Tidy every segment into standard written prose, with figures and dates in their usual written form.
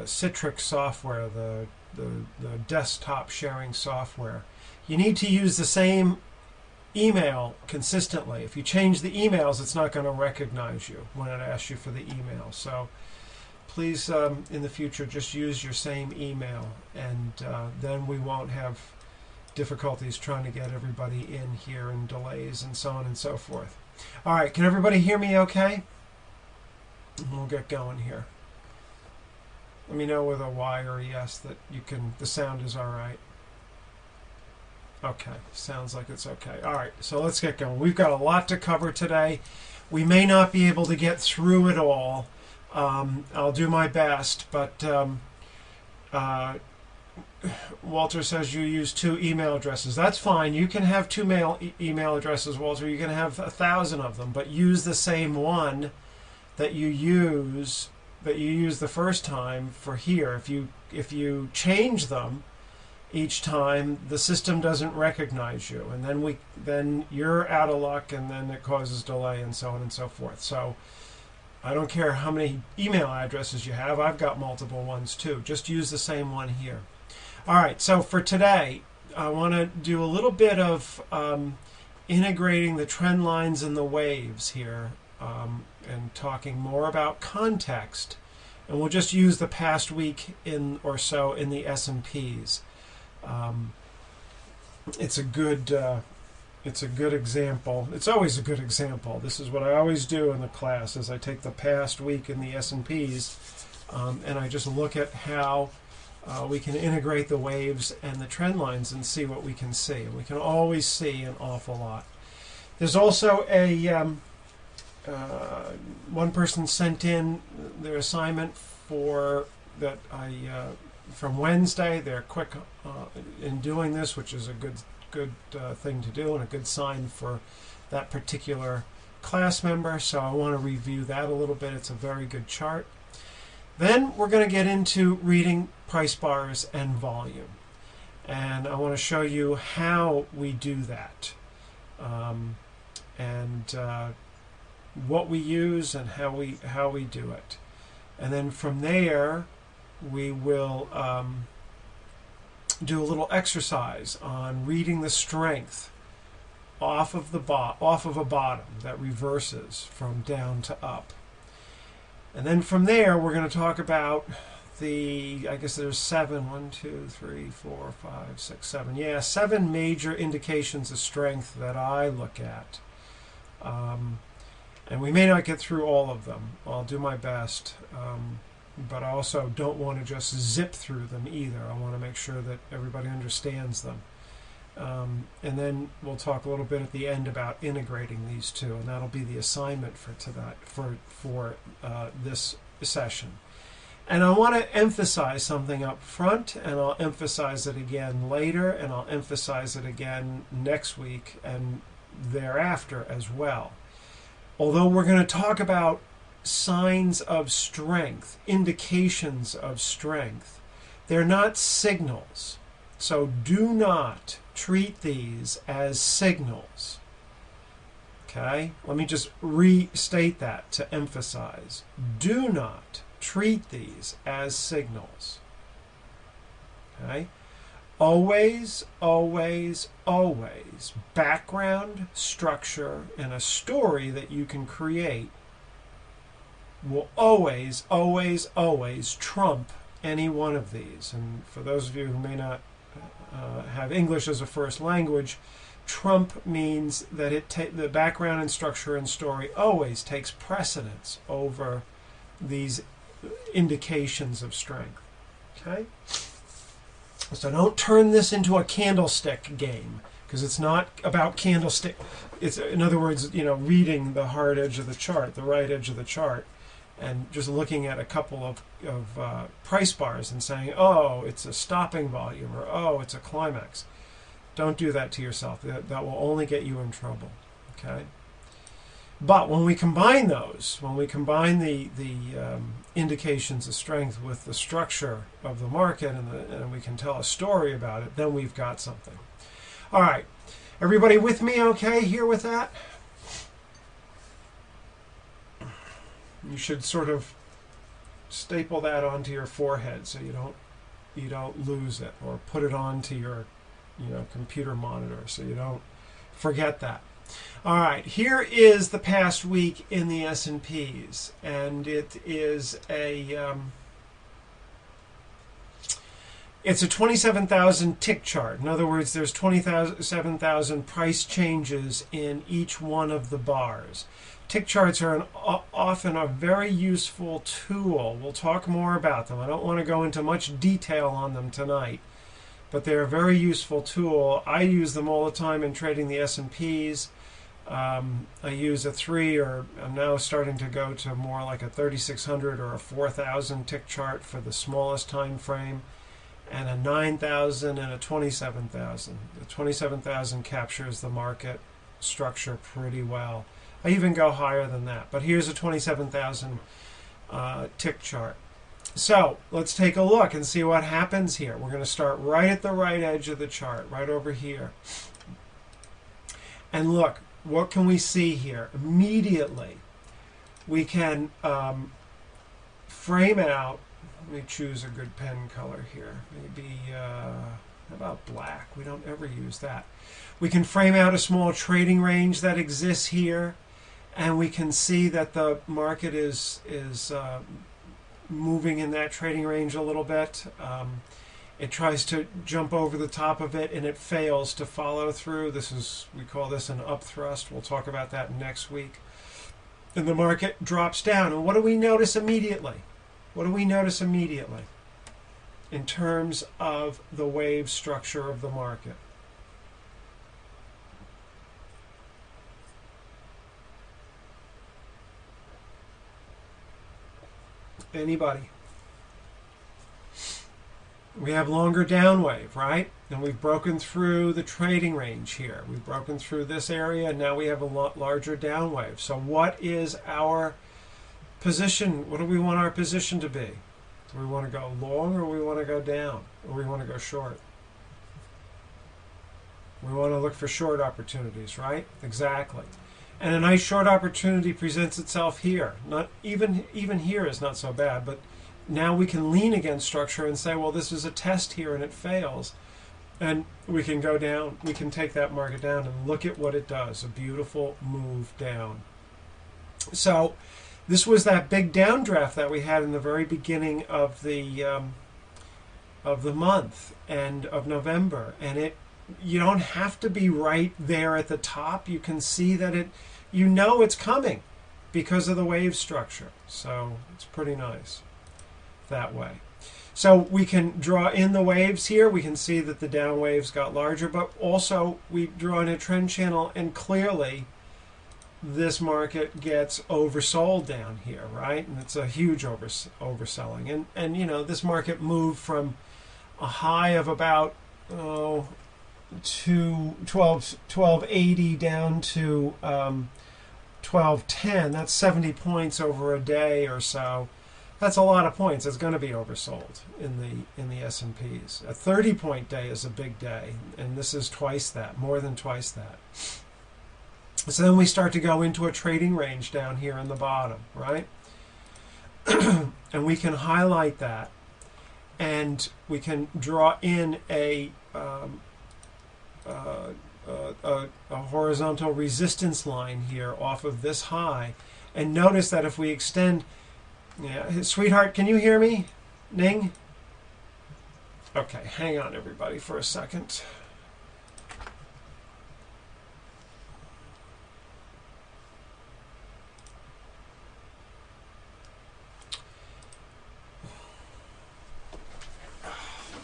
Citrix software, the desktop sharing software. You need to use the same email consistently. If you change the emails, it's not going to recognize you when it asks you for the email. So please, in the future, just use your same email, and then we won't have difficulties trying to get everybody in here and delays and so on and so forth. All right, can everybody hear me okay? We'll get going here. Let me know with a Y or a yes that the sound is all right. Okay, sounds like it's okay. All right, so let's get going. We've got a lot to cover today. We may not be able to get through it all. I'll do my best, but Walter says you use 2 email addresses. That's fine. You can have 2 email addresses, Walter. You can have 1,000 of them, but use the same one that you use the first time for here. If you change them each time, the system doesn't recognize you, and then you're out of luck, and then it causes delay and so on and so forth. So I don't care how many email addresses you have. I've got multiple ones too. Just use the same one here. All right, so for today, I want to do a little bit of integrating the trend lines and the waves here, and talking more about context. And we'll just use the past week or so in the S&Ps. It's a good example. It's always a good example. This is what I always do in the class: is I take the past week in the S&Ps, and I just look at how we can integrate the waves and the trend lines and see what we can see. And we can always see an awful lot. There's also one person sent in their assignment from Wednesday. They're quick in doing this, which is a good thing to do and a good sign for that particular class member. So I want to review that a little bit. It's a very good chart. Then we're going to get into reading price bars and volume, and I want to show you how we do that, and what we use and how we do it. And then from there we will do a little exercise on reading the strength off of a bottom that reverses from down to up. And then from there we're going to talk about I guess there's 7 major indications of strength that I look at. And we may not get through all of them. I'll do my best. But I also don't want to just zip through them either. I want to make sure that everybody understands them. And then we'll talk a little bit at the end about integrating these two, and that'll be the assignment for this session. And I want to emphasize something up front, and I'll emphasize it again later, and I'll emphasize it again next week and thereafter as well. Although we're going to talk about signs of strength, indications of strength, they're not signals. So do not treat these as signals. Okay? Let me just restate that to emphasize. Do not treat these as signals. Okay? Always, always, always, background, structure, and a story that you can create will always, always, always trump any one of these. And for those of you who may not have English as a first language, trump means that the background and structure and story always takes precedence over these indications of strength. Okay? So don't turn this into a candlestick game, because it's not about candlestick. It's, in other words, reading the hard edge of the chart, the right edge of the chart, and just looking at a couple of price bars and saying, oh, it's a stopping volume, or oh, it's a climax. Don't do that to yourself. That will only get you in trouble. Okay? But when we combine those, when we combine the indications of strength with the structure of the market, and we can tell a story about it, then we've got something. All right. Everybody with me okay here with that? You should sort of staple that onto your forehead so you don't lose it, or put it onto your computer monitor so you don't forget that. All right, here is the past week in the S&Ps, and it is it's a 27,000 tick chart. In other words, there's 27,000 price changes in each one of the bars. Tick charts are often a very useful tool. We'll talk more about them. I don't want to go into much detail on them tonight, but they're a very useful tool. I use them all the time in trading the S&Ps. I use a 3, or I'm now starting to go to more like a 3,600 or a 4,000 tick chart for the smallest time frame, and a 9,000 and a 27,000. The 27,000 captures the market structure pretty well. I even go higher than that, but here's a 27,000 tick chart. So let's take a look and see what happens here. We're going to start right at the right edge of the chart, right over here. And look, what can we see here? Immediately, we can frame out. Let me choose a good pen color here. Maybe, how about black? We don't ever use that. We can frame out a small trading range that exists here, and we can see that the market is moving in that trading range a little bit. It tries to jump over the top of it, and it fails to follow through. We call this an up thrust. We'll talk about that next week. And the market drops down. And what do we notice immediately? What do we notice immediately in terms of the wave structure of the market? Anybody? We have longer down wave, right? And we've broken through the trading range here. We've broken through this area, and now we have a lot larger down wave. So what is our position? What do we want our position to be? Do we want to go long, or we want to go down, or we want to go short? We want to look for short opportunities, right? Exactly. And a nice short opportunity presents itself here. Not even here is not so bad, but now we can lean against structure and say, well, this is a test here and it fails. And we can go down, we can take that market down and look at what it does. A beautiful move down. So this was that big downdraft that we had in the very beginning of the month and of November. And you don't have to be right there at the top. You can see that it's coming because of the wave structure. So it's pretty nice that way. So we can draw in the waves here. We can see that the down waves got larger, but also we draw in a trend channel, and clearly this market gets oversold down here, right? And it's a huge overselling. And this market moved from a high of about to 1280 down to 1210. That's 70 points over a day or so. That's a lot of points. It's going to be oversold in the S&Ps. A 30-point day is a big day, and this is twice that, more than twice that. So then we start to go into a trading range down here in the bottom, right? And we can highlight that, and we can draw in a horizontal resistance line here off of this high. And notice that if we extend... Yeah, sweetheart, can you hear me? Ning? Okay, hang on everybody for a second.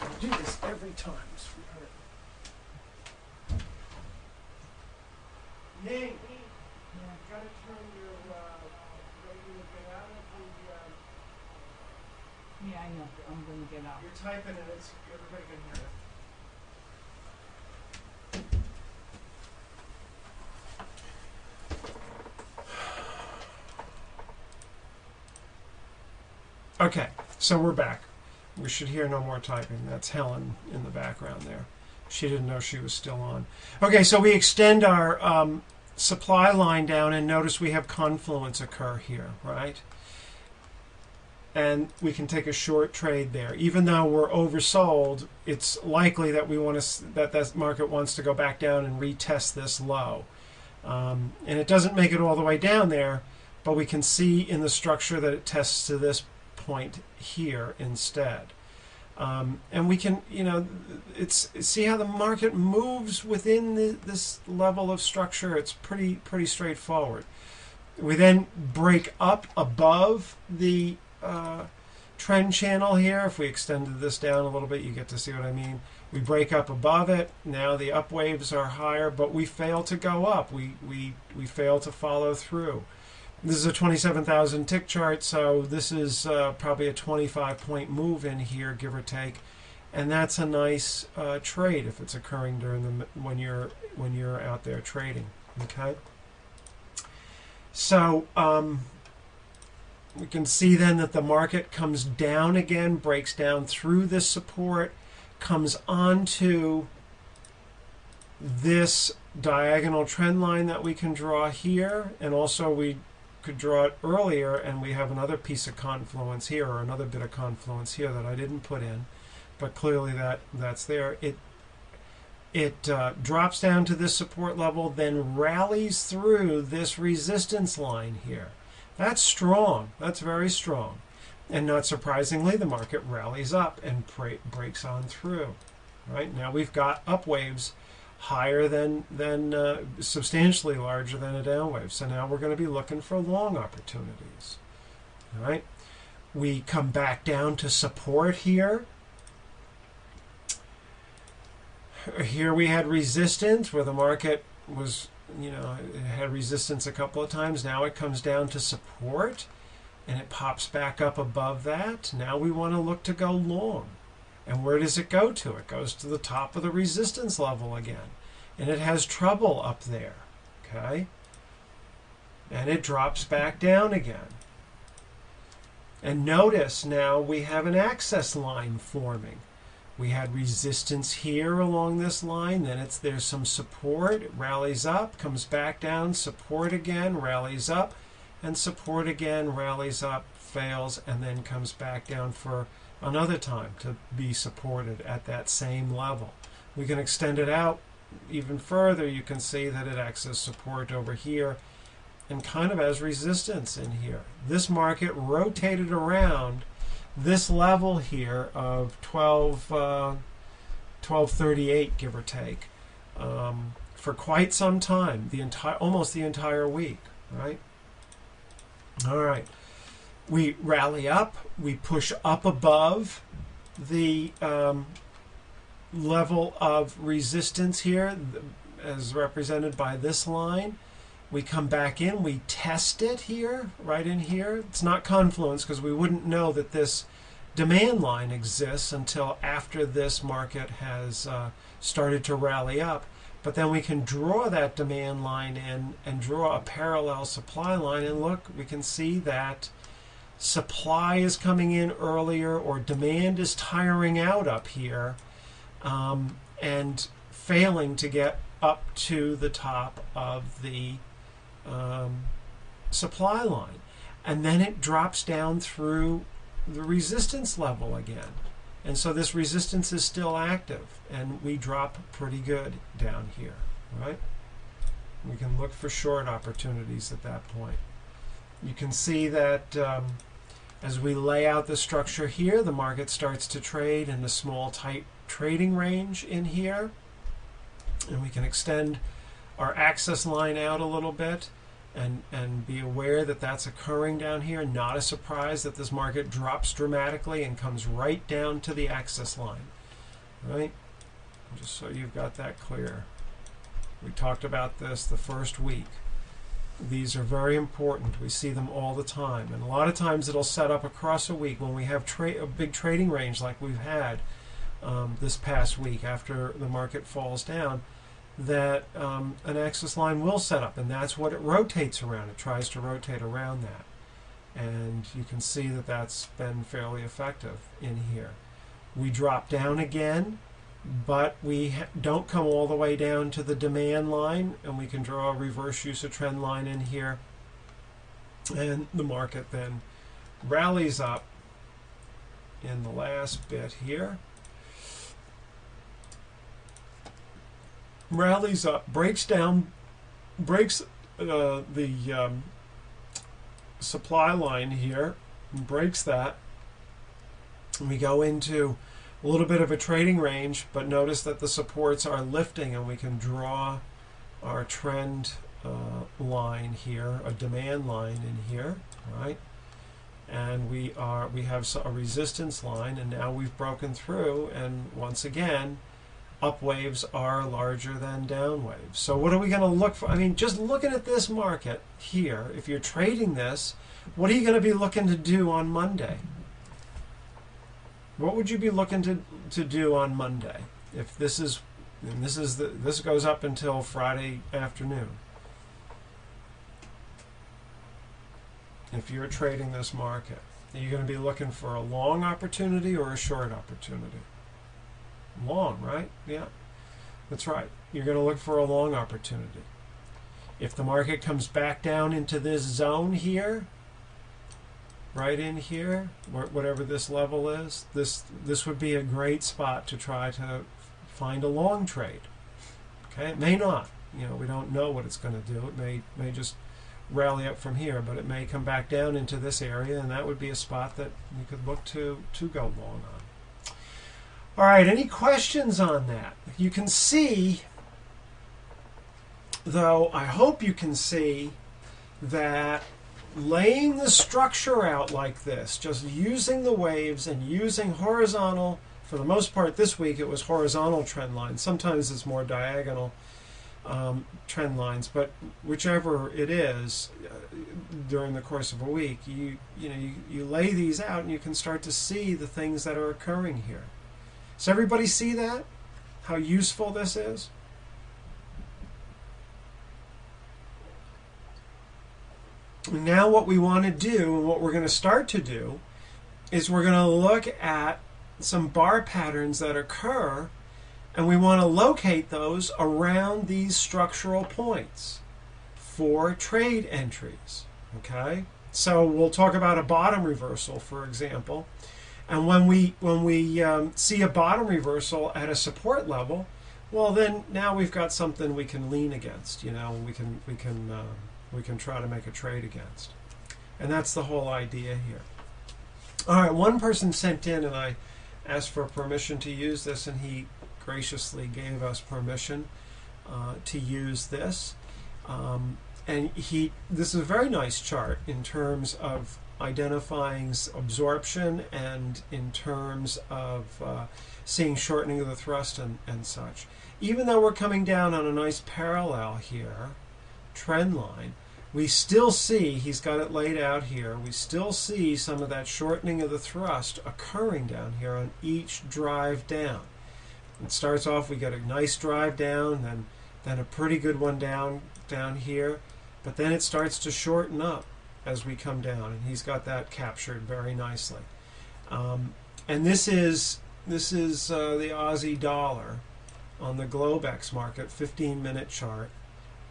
I do this every time, sweetheart. Ning! You've got to turn your radio get out of the... Yeah, I know. I'm going to get out. You're typing and everybody can hear it. Okay, so we're back. We should hear no more typing. That's Helen in the background there. She didn't know she was still on. Okay, so we extend our supply line down, and notice we have confluence occur here, right? and we can take a short trade there. Even though we're oversold, it's likely that that market wants to go back down and retest this low. And it doesn't make it all the way down there, but we can see in the structure that it tests to this point here instead. And we can, see how the market moves within this level of structure. It's pretty straightforward. We then break up above the trend channel here. If we extended this down a little bit, you get to see what I mean. We break up above it. Now the up waves are higher, but we fail to go up. We fail to follow through. This is a 27,000 tick chart, so this is probably a 25-point move in here, give or take, and that's a nice trade if it's occurring during when you're out there trading. Okay. So we can see then that the market comes down again, breaks down through this support, comes onto this diagonal trend line that we can draw here, and also we could draw it earlier, and we have another piece of confluence here, or another bit of confluence here that I didn't put in, but clearly that's there. It drops down to this support level, then rallies through this resistance line here. That's strong. That's very strong. And not surprisingly, the market rallies up and breaks on through. Right? Now we've got up waves higher than substantially larger than a down wave. So now we're going to be looking for long opportunities. All right? We come back down to support here. Here we had resistance where the market was, it had resistance a couple of times. Now it comes down to support and it pops back up above that. Now we want to look to go long. And where does it go to? It goes to the top of the resistance level again. And it has trouble up there. Okay? And it drops back down again. And notice now we have an access line forming. We had resistance here along this line, then there's some support, it rallies up, comes back down, support again, rallies up, and support again, rallies up, fails, and then comes back down for another time to be supported at that same level. We can extend it out even further. You can see that it acts as support over here and kind of as resistance in here. This market rotated around this level here of 1238, give or take, for quite some time, almost the entire week, right? All right, we rally up, we push up above the level of resistance here, as represented by this line. We come back in, we test it here, right in here. It's not confluence because we wouldn't know that this demand line exists until after this market has started to rally up. But then we can draw that demand line in and draw a parallel supply line, and look, we can see that supply is coming in earlier, or demand is tiring out up here and failing to get up to the top of the supply line, and then it drops down through the resistance level again, and so this resistance is still active, and we drop pretty good down here, right? We can look for short opportunities at that point. You can see that as we lay out the structure here, the market starts to trade in a small tight trading range in here, and we can extend our access line out a little bit and be aware that that's occurring down here. Not a surprise that this market drops dramatically and comes right down to the access line, right? Just so you've got that clear. We talked about this the first week. These are very important. We see them all the time, and a lot of times it'll set up across a week when we have a big trading range like we've had this past week after the market falls down, that an axis line will set up, and that's what it rotates around. It tries to rotate around that, and you can see that that's been fairly effective in here. We drop down again, but we don't come all the way down to the demand line, and we can draw a reverse use of trend line in here, and the market then rallies up in the last bit here. Rallies up, breaks down, breaks the supply line here, and breaks that. And we go into a little bit of a trading range, but notice that the supports are lifting, and we can draw our trend line here, a demand line in here, right? And we have a resistance line, and now we've broken through, and once again, up waves are larger than down waves. So what are we going to look for? I mean, just looking at this market here, if you're trading this, what are you going to be looking to do on Monday? What would you be looking to do on Monday if this is, and this goes up until Friday afternoon? If you're trading this market, are you going to be looking for a long opportunity or a short opportunity? Long, right? Yeah, that's right. You're going to look for a long opportunity. If the market comes back down into this zone here, right in here, whatever this level is, this would be a great spot to try to find a long trade. Okay, it may not. You know, we don't know what it's going to do. It may just rally up from here, but it may come back down into this area, and that would be a spot that you could look to go long on. All right, any questions on that? You can see, though, I hope you can see that laying the structure out like this, just using the waves and using horizontal, for the most part this week it was horizontal trend lines. Sometimes it's more diagonal trend lines, but whichever it is, during the course of a week, you lay these out and you can start to see the things that are occurring here. Does everybody see that? How useful this is? Now what we want to do, and what we're going to start to do, is we're going to look at some bar patterns that occur, and we want to locate those around these structural points for trade entries. Okay? So we'll talk about a bottom reversal, for example. And when we see a bottom reversal at a support level, well, then now we've got something we can lean against. You know, we can try to make a trade against. And that's the whole idea here. All right, one person sent in, and I asked for permission to use this, and he graciously gave us permission to use this. And this is a very nice chart in terms of identifying absorption and in terms of seeing shortening of the thrust and such. Even though we're coming down on a nice parallel here, trend line, we still see, he's got it laid out here, we still see some of that shortening of the thrust occurring down here on each drive down. It starts off, we get a nice drive down, then a pretty good one down here, but then it starts to shorten up as we come down, and he's got that captured very nicely. And this is the Aussie dollar on the Globex market 15-minute chart.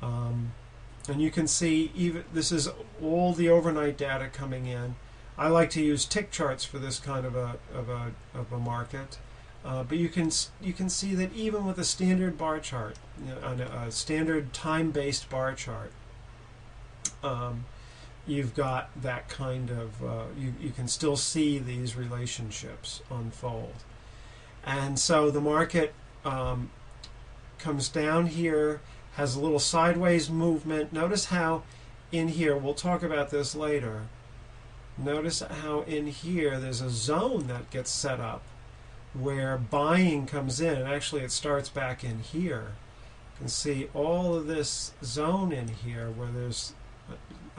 And you can see, even this is all the overnight data coming in. I like to use tick charts for this kind of a market, but you can see that even with a standard bar chart, a standard time-based bar chart, you've got that kind of you can still see these relationships unfold. And so the market comes down here, has a little sideways movement. Notice how in here, we'll talk about this later, notice how in here there's a zone that gets set up where buying comes in, and actually it starts back in here. You can see all of this zone in here where there's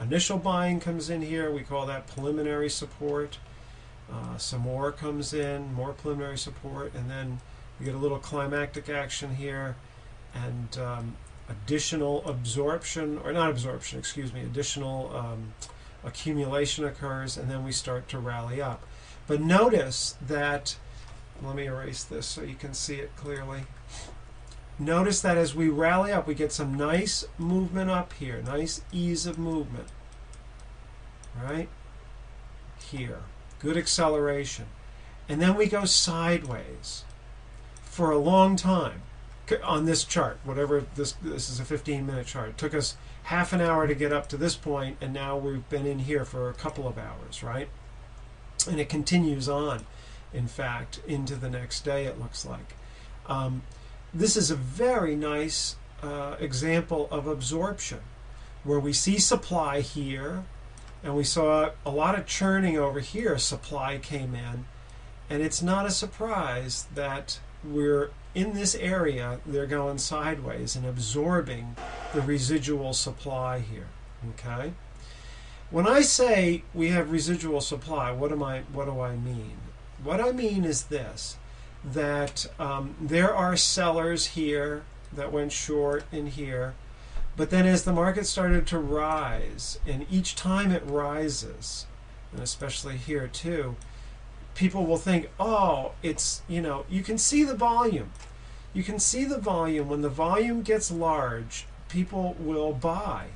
initial buying comes in here, we call that preliminary support. Some more comes in, more preliminary support, and then we get a little climactic action here, and additional absorption, or not absorption, excuse me, additional accumulation occurs, and then we start to rally up. But notice that, let me erase this so you can see it clearly. Notice that as we rally up, we get some nice movement up here, nice ease of movement, right? Here, good acceleration. and then we go sideways for a long time on this chart. Whatever this is a 15-minute chart. It took us half an hour to get up to this point, and now we've been in here for a couple of hours, right? And it continues on, in fact, into the next day, it looks like. This is a very nice example of absorption, where we see supply here, and we saw a lot of churning over here. Supply came in, and it's not a surprise that we're in this area. They're going sideways and absorbing the residual supply here. Okay. When I say we have residual supply, what do I mean? What I mean is this: that there are sellers here that went short in here, but then as the market started to rise, and each time it rises, and especially here too, people will think, oh, it's, you can see the volume. You can see the volume. When the volume gets large, people will buy.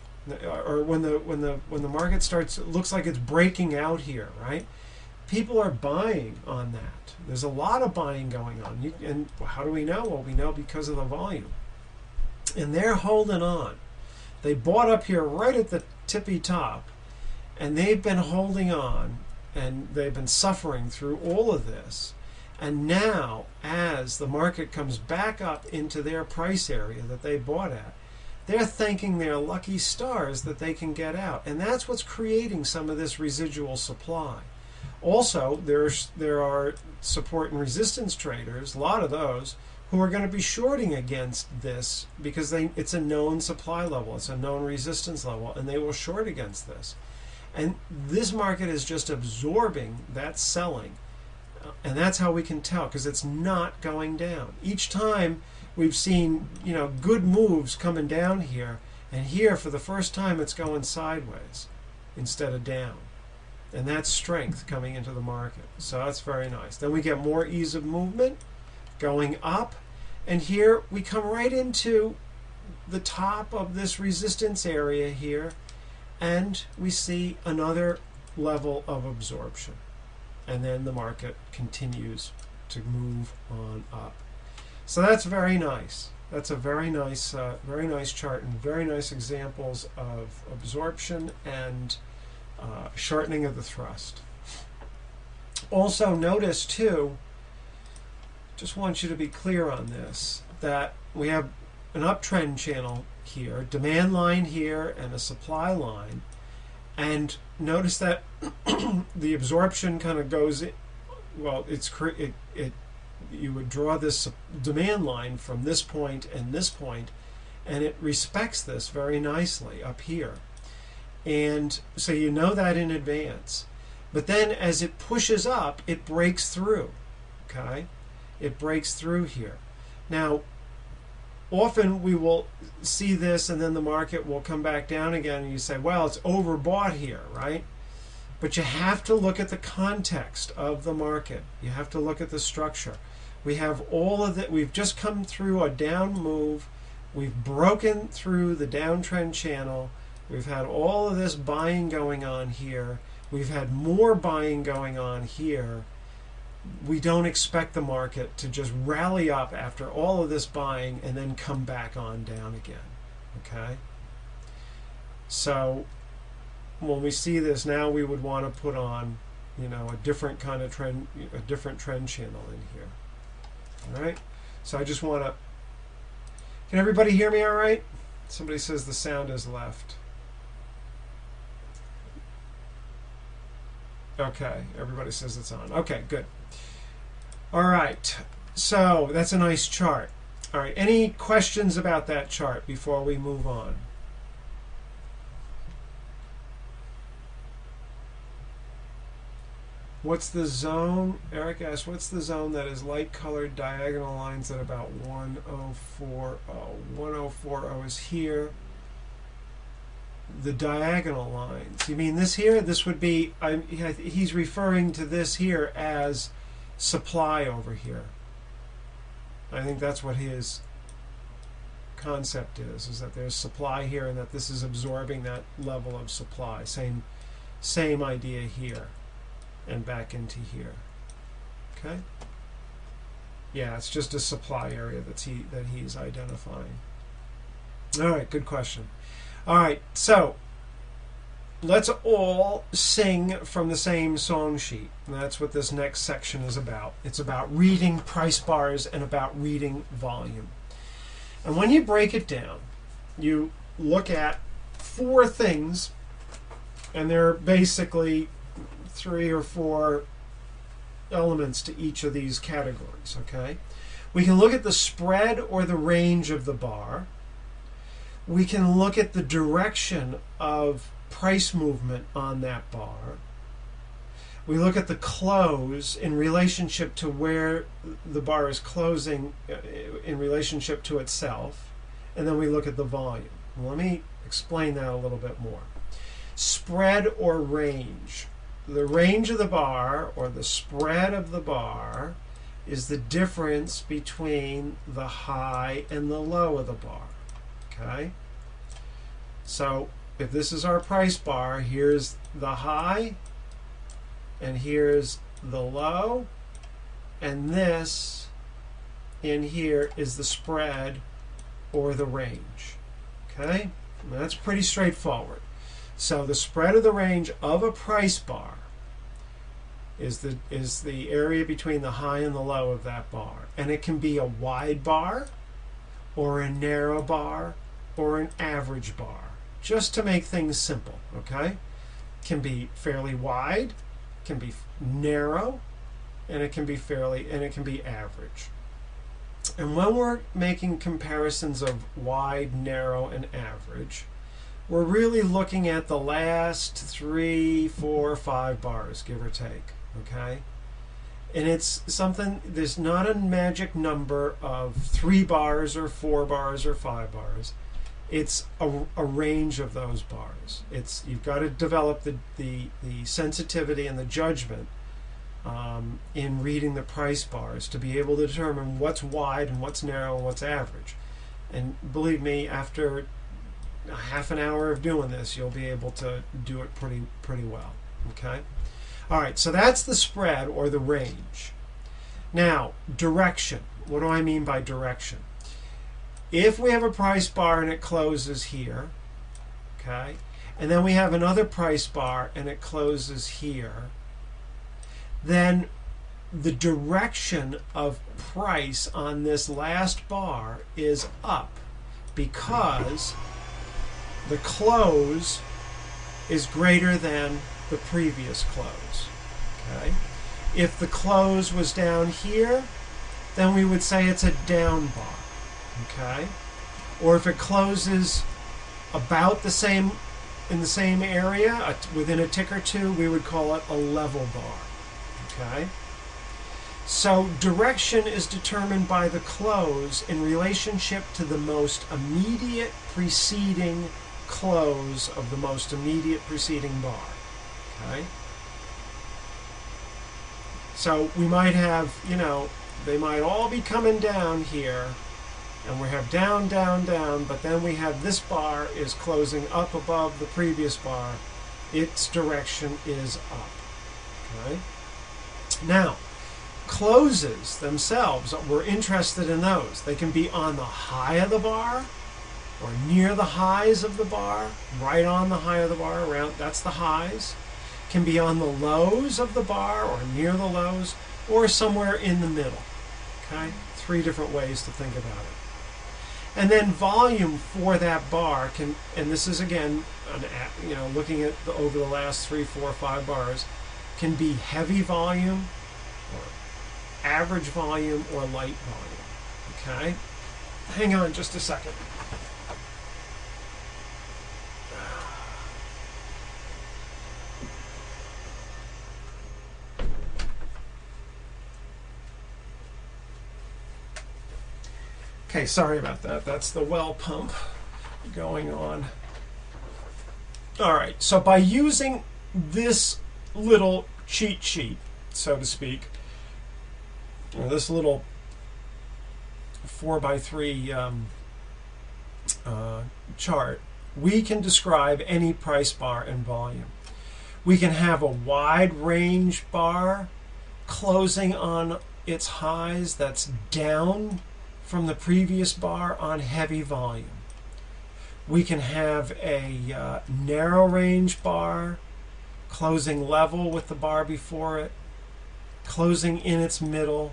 Or when the market starts, it looks like it's breaking out here, right? People are buying on that. There's a lot of buying going on. And how do we know? Well, we know because of the volume. And they're holding on. They bought up here right at the tippy top, and they've been holding on, and they've been suffering through all of this. And now, as the market comes back up into their price area that they bought at, they're thanking their lucky stars that they can get out. And that's what's creating some of this residual supply. Also, there are support and resistance traders, a lot of those, who are going to be shorting against this because it's a known supply level, it's a known resistance level, and they will short against this. And this market is just absorbing that selling. And that's how we can tell, because it's not going down. Each time we've seen, good moves coming down here, and here for the first time it's going sideways instead of down. And that's strength coming into the market. So that's very nice. Then we get more ease of movement going up, and here we come right into the top of this resistance area here, and we see another level of absorption. And then the market continues to move on up. So that's very nice. That's a very nice chart, and very nice examples of absorption and shortening of the thrust. Also notice too, just want you to be clear on this, that we have an uptrend channel here, demand line here, and a supply line. And notice that the absorption kind of goes in, well, you would draw this demand line from this point and this point, and it respects this very nicely up here. And so you know that in advance. But then as it pushes up, it breaks through. Okay? It breaks through here. Now, often we will see this, and then the market will come back down again, and you say, well, it's overbought here, right? But you have to look at the context of the market. You have to look at the structure. We have all of that. We've just come through a down move. We've broken through the downtrend channel. We've had all of this buying going on here. We've had more buying going on here. We don't expect the market to just rally up after all of this buying and then come back on down again. Okay? So when we see this now, we would want to put on, a different kind of trend, a different trend channel in here. All right? So I just want to, can everybody hear me all right? Somebody says the sound is left. Okay, everybody says it's on. Okay, good. All right, so that's a nice chart. All right, any questions about that chart before we move on? What's the zone? Eric asked, what's the zone that is light-colored diagonal lines at about 1040? 1040 is here. The diagonal lines. You mean this here? This would be, he's referring to this here as supply over here. I think that's what his concept is that there's supply here and that this is absorbing that level of supply. Same idea here and back into here. Okay. Yeah, it's just a supply area that he's identifying. All right, good question. All right, so let's all sing from the same song sheet. And that's what this next section is about. It's about reading price bars and about reading volume. And when you break it down, you look at 4 things, and there are basically 3 or 4 elements to each of these categories, okay? We can look at the spread or the range of the bar. We can look at the direction of price movement on that bar. We look at the close in relationship to where the bar is closing in relationship to itself. And then we look at the volume. Let me explain that a little bit more. Spread or range. The range of the bar or the spread of the bar is the difference between the high and the low of the bar. Okay? So if this is our price bar, here's the high and here's the low, and this in here is the spread or the range. Okay? And that's pretty straightforward. So the spread of the range of a price bar is the area between the high and the low of that bar. And it can be a wide bar or a narrow bar or an average bar, just to make things simple, okay? It can be fairly wide, can be narrow, and it can be average. And when we're making comparisons of wide, narrow, and average, we're really looking at the last 3, 4, 5 bars, give or take, okay? And it's something, there's not a magic number of 3 bars or 4 bars or 5 bars. It's a range of those bars. You've got to develop the sensitivity and the judgment in reading the price bars to be able to determine what's wide and what's narrow and what's average. And believe me, after a half an hour of doing this, you'll be able to do it pretty well. Okay? All right, so that's the spread or the range. Now, direction. What do I mean by direction? If we have a price bar and it closes here, okay, and then we have another price bar and it closes here, then the direction of price on this last bar is up because the close is greater than the previous close. Okay? If the close was down here, then we would say it's a down bar. Okay? Or if it closes about the same in the same area, within a tick or two, we would call it a level bar. Okay? So direction is determined by the close in relationship to the most immediate preceding close of the most immediate preceding bar. Okay? So we might have, they might all be coming down here, and we have down, down, down, but then we have this bar is closing up above the previous bar. Its direction is up. Okay? Now, closes themselves, we're interested in those. They can be on the high of the bar or near the highs of the bar, right on the high of the bar, around, that's the highs. Can be on the lows of the bar or near the lows or somewhere in the middle. Okay? 3 different ways to think about it. And then volume for that bar can, and this is again, looking at over the last 3, 4, 5 bars, can be heavy volume or average volume or light volume. Okay? Hang on just a second. Okay, sorry about that. That's the well pump going on. All right, so by using this little cheat sheet, so to speak, or this little 4x3 chart, we can describe any price bar and volume. We can have a wide range bar closing on its highs that's down from the previous bar on heavy volume. We can have a narrow range bar closing level with the bar before it, closing in its middle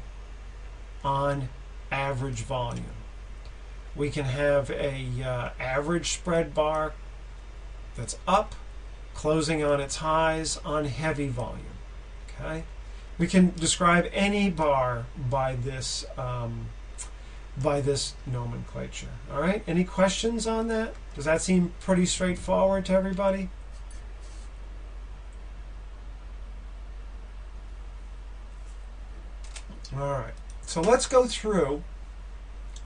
on average volume. We can have a average spread bar that's up, closing on its highs on heavy volume. Okay, we can describe any bar by this nomenclature. All right, any questions on that? Does that seem pretty straightforward to everybody? All right, so let's go through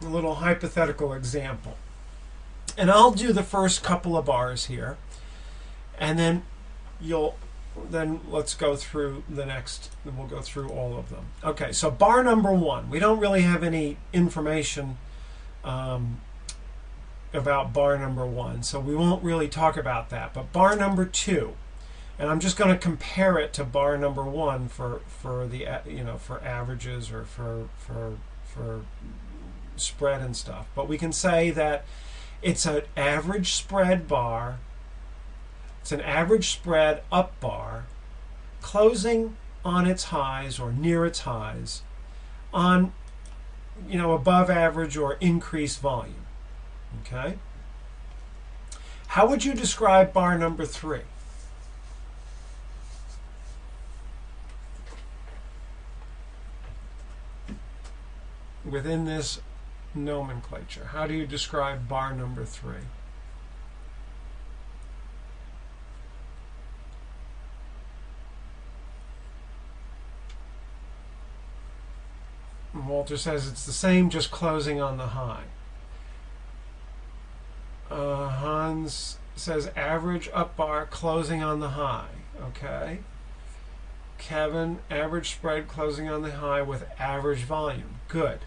a little hypothetical example. And I'll do the first couple of bars here, and then let's go through the next, and we'll go through all of them. Okay, so bar number 1. We don't really have any information about bar number 1, so we won't really talk about that. But bar number 2, and I'm just going to compare it to bar number 1 for the for averages or for spread and stuff. But we can say that it's an average spread bar. It's an average spread up bar closing on its highs or near its highs on above average or increased volume. Okay? How would you describe bar number 3? Within this nomenclature, how do you describe bar number 3? Walter says it's the same, just closing on the high. Hans says average up bar closing on the high. Okay. Kevin, average spread closing on the high with average volume. Good.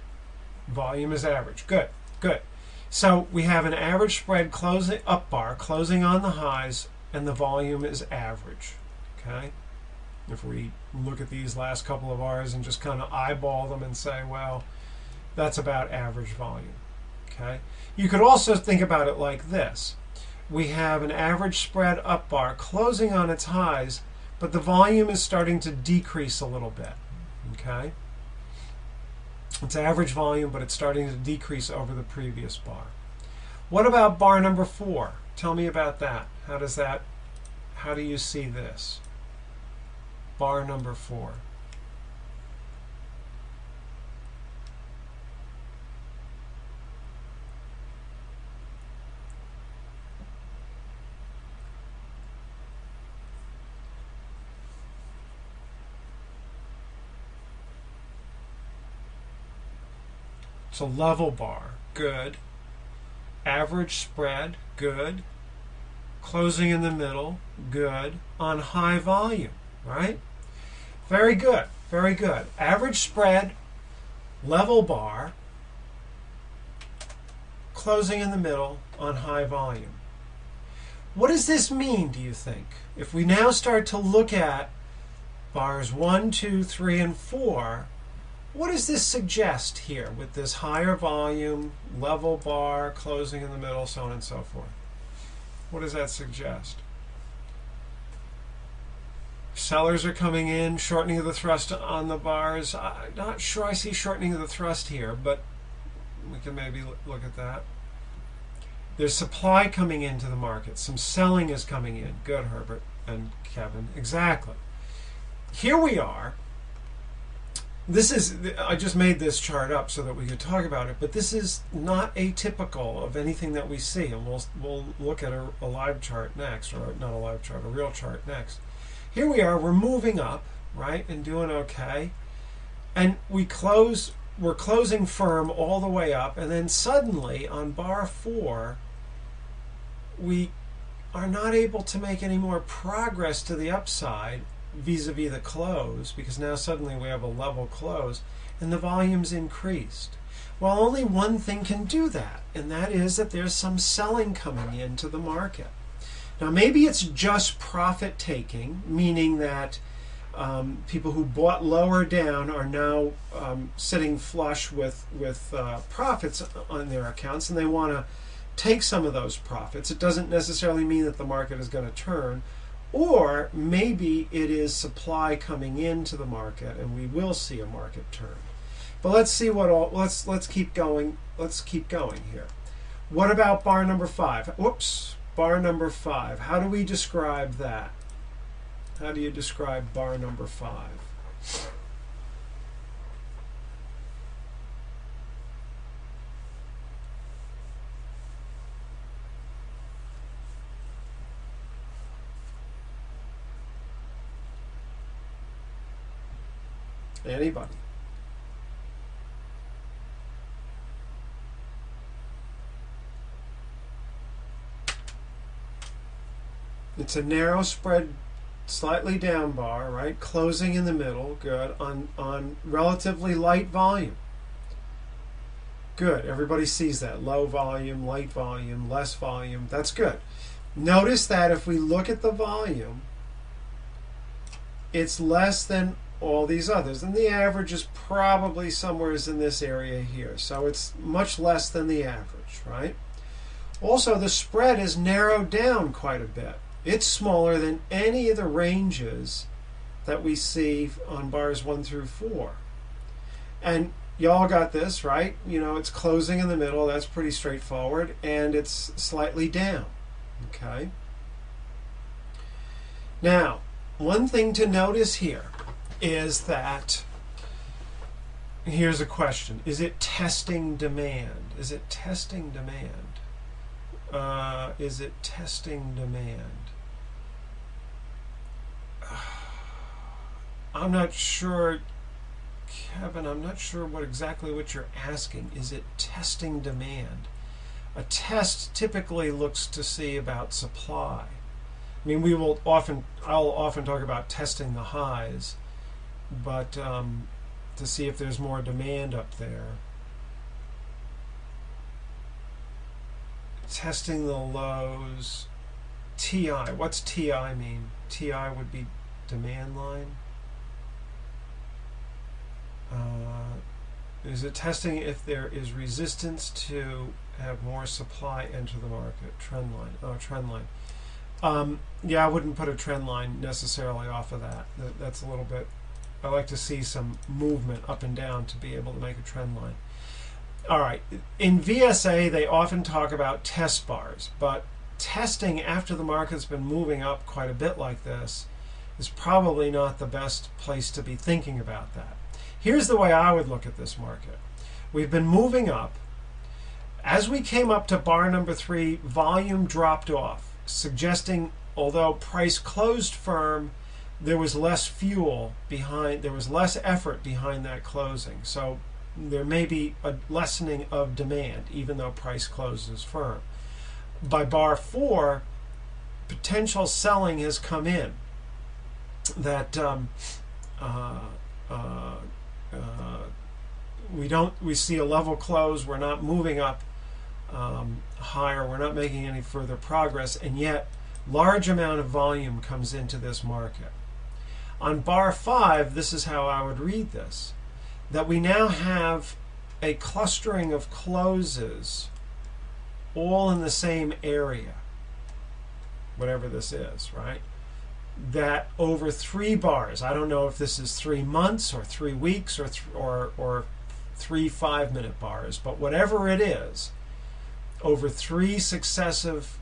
Volume is average. Good. Good. So we have an average spread closing up bar closing on the highs, and the volume is average. Okay. If we look at these last couple of bars and just kind of eyeball them and say, well, that's about average volume. Okay. You could also think about it like this. We have an average spread up bar closing on its highs, but the volume is starting to decrease a little bit. Okay. It's average volume, but it's starting to decrease over the previous bar. What about bar number 4? Tell me about that. How do you see this? Bar number 4. It's a level bar. Good. Average spread. Good. Closing in the middle. Good. On high volume. Right? Very good. Very good. Average spread. Level bar. Closing in the middle on high volume. What does this mean, do you think? If we now start to look at bars 1, 2, 3, and 4, what does this suggest here with this higher volume, level bar, closing in the middle, so on and so forth? What does that suggest? Sellers are coming in, shortening of the thrust on the bars. I'm not sure I see shortening of the thrust here, but we can maybe look at that. There's supply coming into the market. Some selling is coming in. Good, Herbert and Kevin. Exactly. Here we are. I just made this chart up so that we could talk about it, but this is not atypical of anything that we see, and we'll look at a live chart next, or not a live chart, a real chart next. Here we are, we're moving up, right, and doing okay, and we're closing firm all the way up, and then suddenly on bar 4, we are not able to make any more progress to the upside vis-a-vis the close, because now suddenly we have a level close and the volume's increased. Well, only one thing can do that, and that is that there's some selling coming into the market. Now maybe it's just profit taking, meaning that People who bought lower down are now sitting flush with profits on their accounts, and they want to take some of those profits. It doesn't necessarily mean that the market is going to turn, or maybe it is supply coming into the market, and we will see a market turn. But let's see what all. Let's keep going. Let's keep going here. What about bar number 5? Whoops, bar number 5. How do we describe that? How do you describe bar number 5? Anybody? It's a narrow spread, slightly down bar, right? Closing in the middle, good, on relatively light volume. Good, everybody sees that. Low volume, light volume, less volume, that's good. Notice that if we look at the volume, it's less than all these others, and the average is probably somewhere in this area here, so it's much less than the average, right? Also, the spread is narrowed down quite a bit. It's smaller than any of the ranges that we see on bars 1 through 4. And y'all got this, right? You know, it's closing in the middle. That's pretty straightforward. And it's slightly down. Okay? Now, one thing to notice here is that, here's a question. Is it testing demand? Is it testing demand? Is it testing demand? I'm not sure, Kevin, I'm not sure exactly what you're asking. Is it testing demand? A test typically looks to see about supply. I mean, I'll often talk about testing the highs, but to see if there's more demand up there. Testing the lows. TI, what's TI mean? TI would be demand line. Is it testing if there is resistance to have more supply enter the market? Trend line. Oh, trend line. Yeah, I wouldn't put a trend line necessarily off of that. That's a little bit. I like to see some movement up and down to be able to make a trend line. All right. In VSA, they often talk about test bars, but testing after the market's been moving up quite a bit like this is probably not the best place to be thinking about that. Here's the way I would look at this market. We've been moving up. As we came up to bar number 3, volume dropped off, suggesting although price closed firm, there was less fuel behind, there was less effort behind that closing. So there may be a lessening of demand even though price closes firm. By bar 4, potential selling has come in. That we see a level close. We're not moving up higher. We're not making any further progress, and yet large amount of volume comes into this market. On bar 5, this is how I would read this: that we now have a clustering of closes all in the same area, whatever this is, right? That over 3 bars, I don't know if this is 3 months or 3 weeks or 3 5-minute bars, but whatever it is, over 3 successive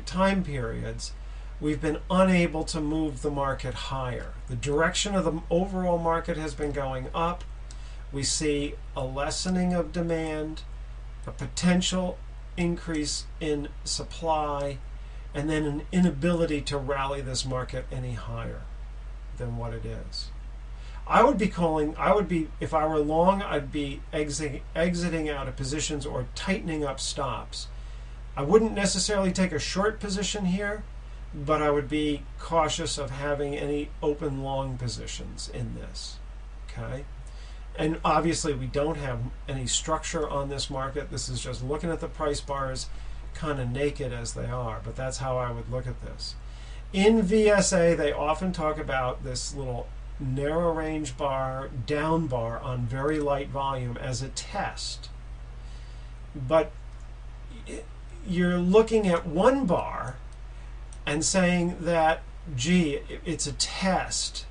time periods, we've been unable to move the market higher. The direction of the overall market has been going up. We see a lessening of demand, a potential increase in supply, and then an inability to rally this market any higher than what it is. If I were long, I'd be exiting out of positions or tightening up stops. I wouldn't necessarily take a short position here, but I would be cautious of having any open long positions in this. Okay? And obviously we don't have any structure on this market. This is just looking at the price bars kind of naked as they are, but that's how I would look at this. In VSA, they often talk about this little narrow range bar, down bar on very light volume as a test. But you're looking at one bar and saying that, gee, it's a test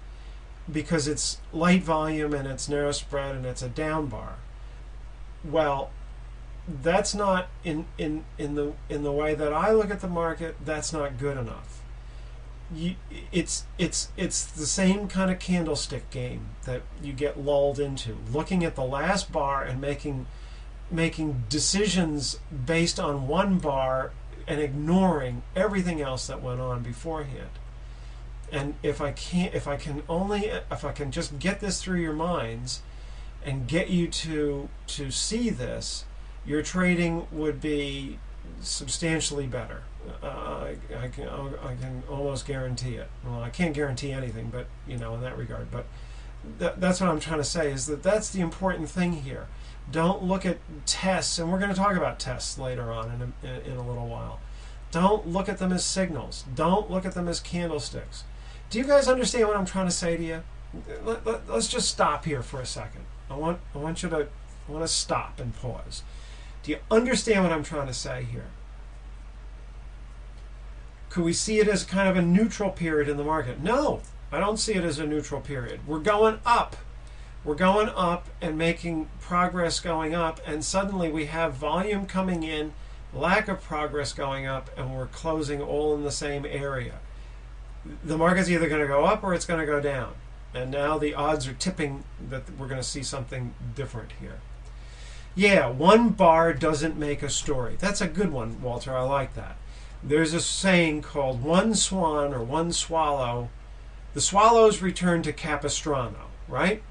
because it's light volume and it's narrow spread and it's a down bar. Well, that's not in the way that I look at the market. That's not good enough. It's the same kind of candlestick game that you get lulled into, looking at the last bar and making decisions based on one bar and ignoring everything else that went on beforehand. And if I can just get this through your minds and get you to see this, your trading would be substantially better. I can almost guarantee it. Well, I can't guarantee anything, but in that regard. But that's what I'm trying to say, is that that's the important thing here. Don't look at tests, and we're going to talk about tests later on in a little while. Don't look at them as signals. Don't look at them as candlesticks. Do you guys understand what I'm trying to say to you? Let's just stop here for a second. I want to stop and pause. Do you understand what I'm trying to say here? Could we see it as kind of a neutral period in the market? No, I don't see it as a neutral period. We're going up. We're going up and making progress going up, and suddenly we have volume coming in, lack of progress going up, and we're closing all in the same area. The market's either going to go up or it's going to go down. And now the odds are tipping that we're going to see something different here. Yeah, one bar doesn't make a story. That's a good one, Walter. I like that. There's a saying called one swan or one swallow. The swallows return to Capistrano, right?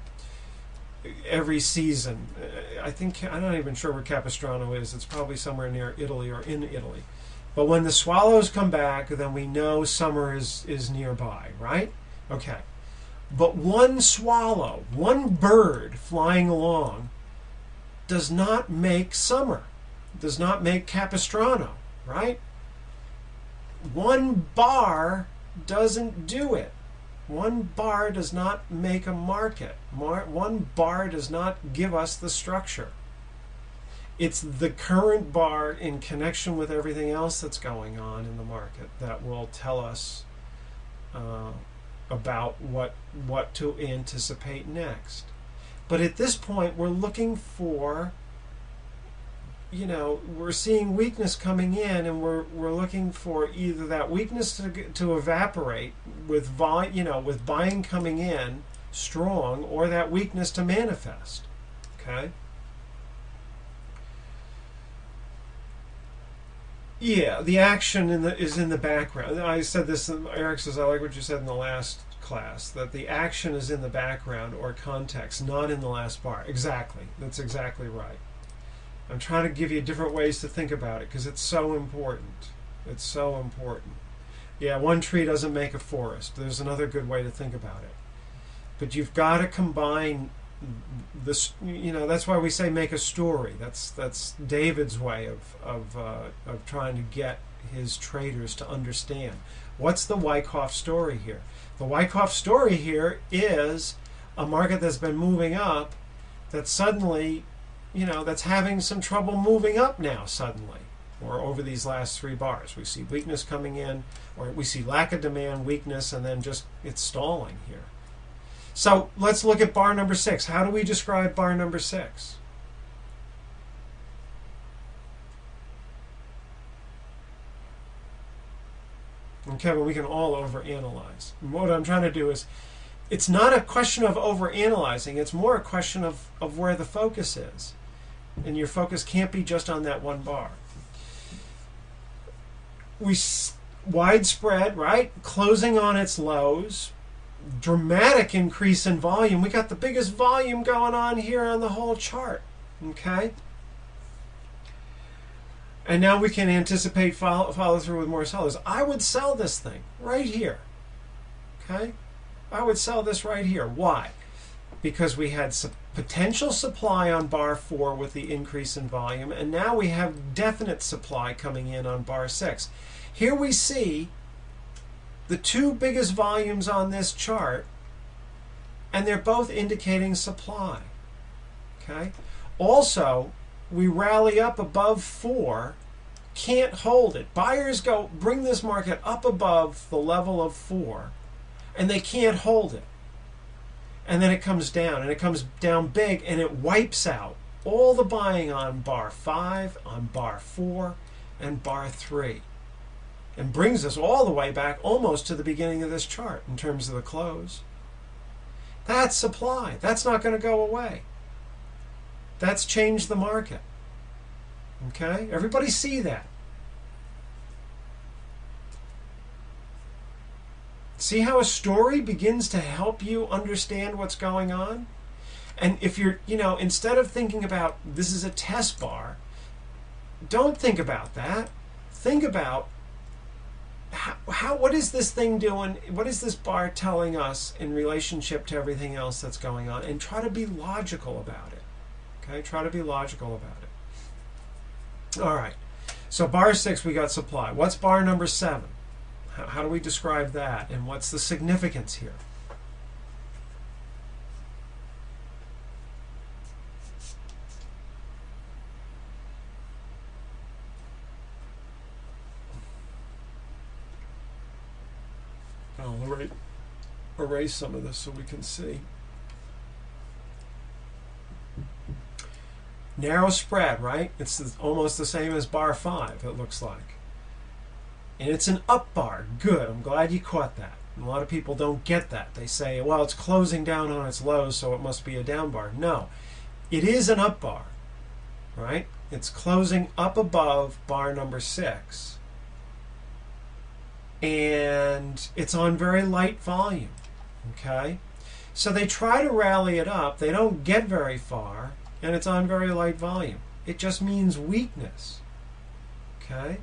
Every season. I'm not even sure where Capistrano is. It's probably somewhere near Italy or in Italy. But when the swallows come back, then we know summer is nearby, right? Okay. But one swallow, one bird flying along, does not make summer, does not make Capistrano, right? One bar doesn't do it. One bar does not make a market. One bar does not give us the structure. It's the current bar in connection with everything else that's going on in the market that will tell us about what to anticipate next. But at this point, we're looking for, we're seeing weakness coming in, and we're looking for either that weakness to evaporate with with buying coming in strong, or that weakness to manifest. Okay. Yeah, the action is in the background. I said this, Eric says, I like what you said in the last class, that the action is in the background or context, not in the last bar. Exactly. That's exactly right. I'm trying to give you different ways to think about it because it's so important. It's so important. Yeah, one tree doesn't make a forest. There's another good way to think about it. But you've got to combine this, that's why we say make a story. That's David's way of trying to get his traders to understand. What's the Wyckoff story here? The Wyckoff story here is a market that's been moving up that suddenly, that's having some trouble moving up now suddenly, or over these last three bars. We see weakness coming in, or we see lack of demand, weakness, and then just it's stalling here. So let's look at bar number 6. How do we describe bar number 6? Okay, well, we can all overanalyze. And what I'm trying to do is, it's not a question of overanalyzing, it's more a question of where the focus is. And your focus can't be just on that one bar. Widespread, right? Closing on its lows. Dramatic increase in volume. We got the biggest volume going on here on the whole chart. Okay? And now we can anticipate follow through with more sellers. I would sell this thing right here. Okay? I would sell this right here. Why? Because we had potential supply on bar 4 with the increase in volume, and now we have definite supply coming in on bar 6. Here we see the two biggest volumes on this chart, and they're both indicating supply. Okay. Also, we rally up above 4, can't hold it. Buyers bring this market up above the level of 4, and they can't hold it. And then it comes down, and it comes down big, and it wipes out all the buying on bar 5, on bar 4, and bar 3, and brings us all the way back almost to the beginning of this chart in terms of the close. That's supply. That's not going to go away. That's changed the market. Okay? Everybody see that? See how a story begins to help you understand what's going on? And if you're, instead of thinking about this is a test bar, don't think about that. Think about what is this thing doing? What is this bar telling us in relationship to everything else that's going on? And try to be logical about it. Okay? Try to be logical about it. All right. So bar 6, we got supply. What's bar number 7? How do we describe that? And what's the significance here? I'll erase some of this so we can see. Narrow spread, right? It's almost the same as bar 5, it looks like. And it's an up bar. Good. I'm glad you caught that. And a lot of people don't get that. They say, well, it's closing down on its lows, so it must be a down bar. No. It is an up bar, right? It's closing up above bar number 6. And it's on very light volume, okay? So they try to rally it up. They don't get very far, and it's on very light volume. It just means weakness, okay?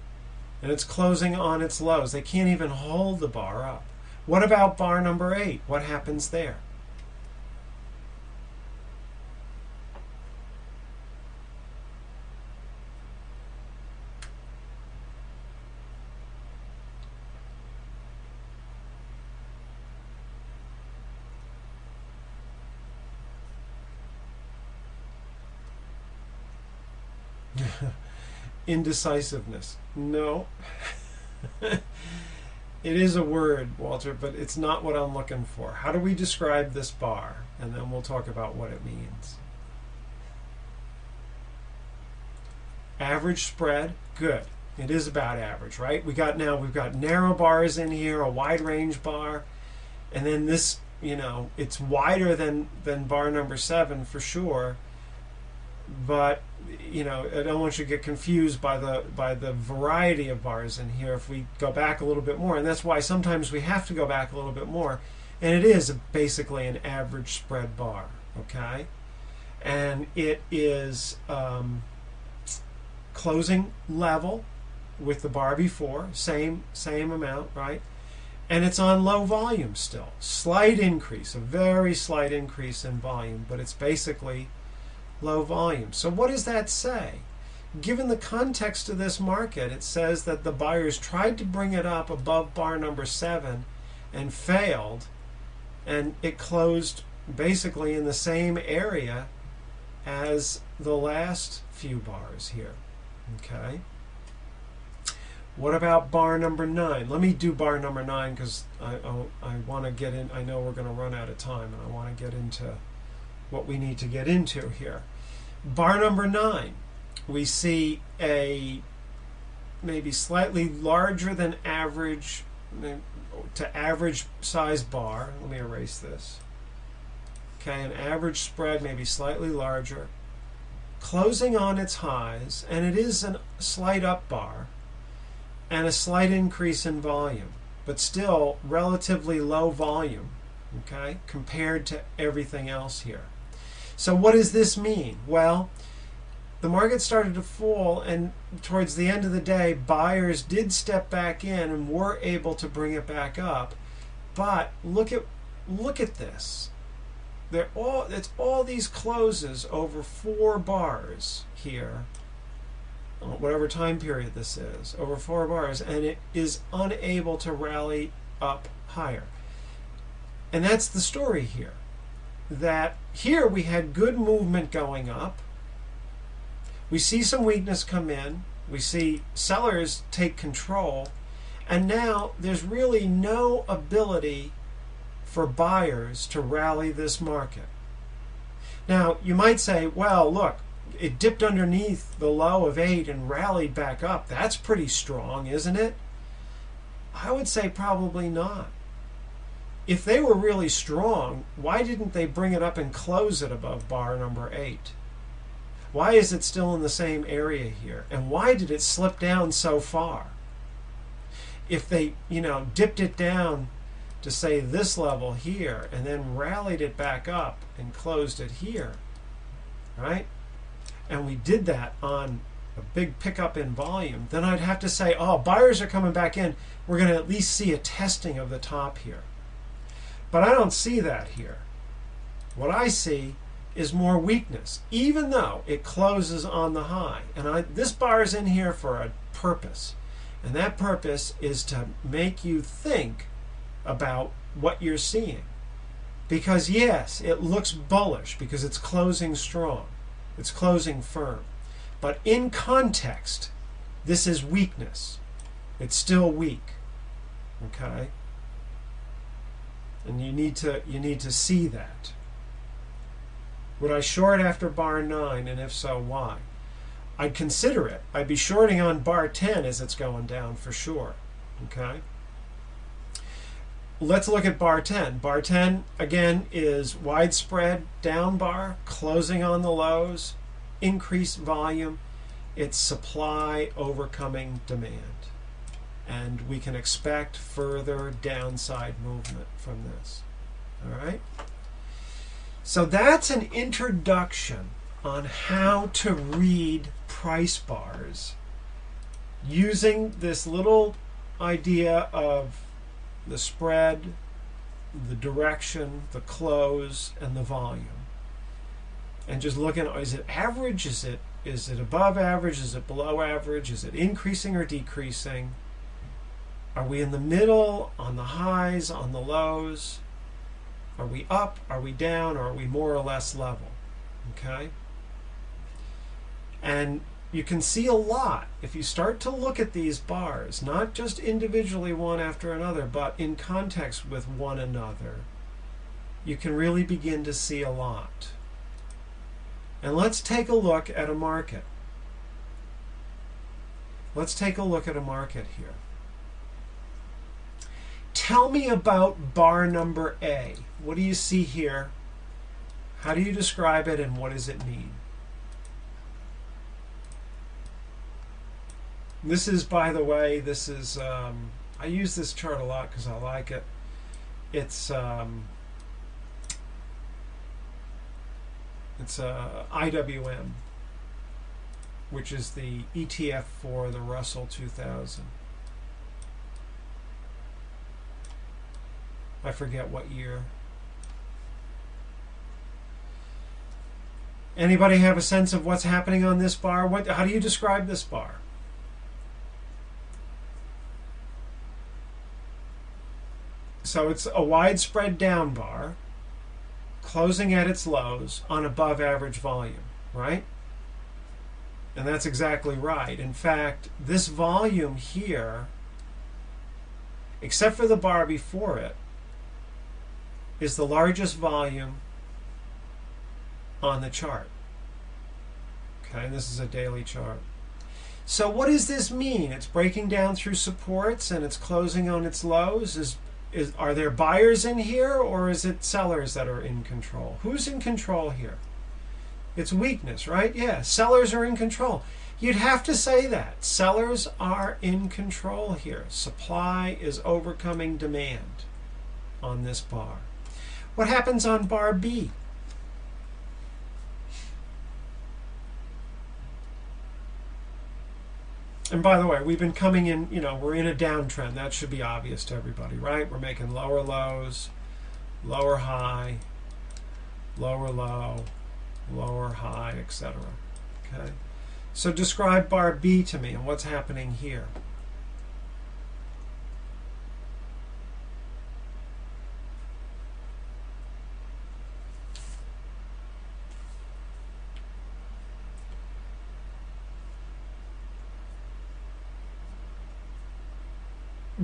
And it's closing on its lows. They can't even hold the bar up. What about bar number 8? What happens there? Indecisiveness. No. It is a word, Walter, but it's not what I'm looking for. How do we describe this bar? And then we'll talk about what it means. Average spread. Good. It is about average, right? We've got narrow bars in here, a wide range bar, and then this, it's wider than bar number 7 for sure. But I don't want you to get confused by the variety of bars in here. If we go back a little bit more, and that's why sometimes we have to go back a little bit more, and it is basically an average spread bar, okay? And it is closing level with the bar before, same amount, right? And it's on low volume still. Slight increase, a very slight increase in volume, but it's basically low volume. So what does that say? Given the context of this market, it says that the buyers tried to bring it up above bar number 7 and failed, and it closed basically in the same area as the last few bars here. Okay. What about bar number 9? Let me do bar number 9 because I want to get in. I know we're going to run out of time, and I want to get into what we need to get into here. Bar number 9, we see a maybe slightly larger than average to average size bar. Let me erase this. Okay, an average spread maybe slightly larger, closing on its highs, and it is a slight up bar and a slight increase in volume, but still relatively low volume, okay, compared to everything else here. So what does this mean? Well, the market started to fall, and towards the end of the day, buyers did step back in and were able to bring it back up. But look at this. It's all these closes over 4 bars here, whatever time period this is, over 4 bars, and it is unable to rally up higher. And that's the story here. That here we had good movement going up. We see some weakness come in. We see sellers take control. And now there's really no ability for buyers to rally this market. Now, you might say, well, look, it dipped underneath the low of 8 and rallied back up. That's pretty strong, isn't it? I would say probably not. If they were really strong, why didn't they bring it up and close it above bar number 8? Why is it still in the same area here? And why did it slip down so far? If they, dipped it down to say this level here and then rallied it back up and closed it here, right? And we did that on a big pickup in volume, then I'd have to say, oh, buyers are coming back in. We're going to at least see a testing of the top here. But I don't see that here. What I see is more weakness, even though it closes on the high. And this bar is in here for a purpose. And that purpose is to make you think about what you're seeing. Because yes, it looks bullish because it's closing strong. It's closing firm. But in context, this is weakness. It's still weak. Okay? And you need to see that. Would I short after bar 9, and if so, why? I'd consider it. I'd be shorting on bar 10 as it's going down for sure. Okay? Let's look at bar 10. Bar 10, again, is widespread down bar, closing on the lows, increased volume. It's supply overcoming demand. And we can expect further downside movement from this. All right? So that's an introduction on how to read price bars using this little idea of the spread, the direction, the close, and the volume. And just looking, is it average? Is it above average? Is it below average? Is it increasing or decreasing? Are we in the middle, on the highs, on the lows? Are we up? Are we down? Or are we more or less level? Okay? And you can see a lot if you start to look at these bars, not just individually one after another, but in context with one another. You can really begin to see a lot. And let's take a look at a market. Let's take a look at a market here. Tell me about bar number A. What do you see here? How do you describe it, and what does it mean? This is, by the way, I use this chart a lot because I like it. It's IWM, which is the ETF for the Russell 2000. I forget what year. Anybody have a sense of what's happening on this bar? How do you describe this bar? So it's a widespread down bar, closing at its lows on above average volume, right? And that's exactly right. In fact, this volume here, except for the bar before it, is the largest volume on the chart. Okay, this is a daily chart. So what does this mean? It's breaking down through supports and it's closing on its lows. Are there buyers in here, or is it sellers that are in control? Who's in control here? It's weakness, right? Yeah, sellers are in control. You'd have to say that. Sellers are in control here. Supply is overcoming demand on this bar. What happens on bar B? And by the way, we've been coming in, we're in a downtrend. That should be obvious to everybody, right? We're making lower lows, lower high, lower low, lower high, etc. Okay? So describe bar B to me and what's happening here.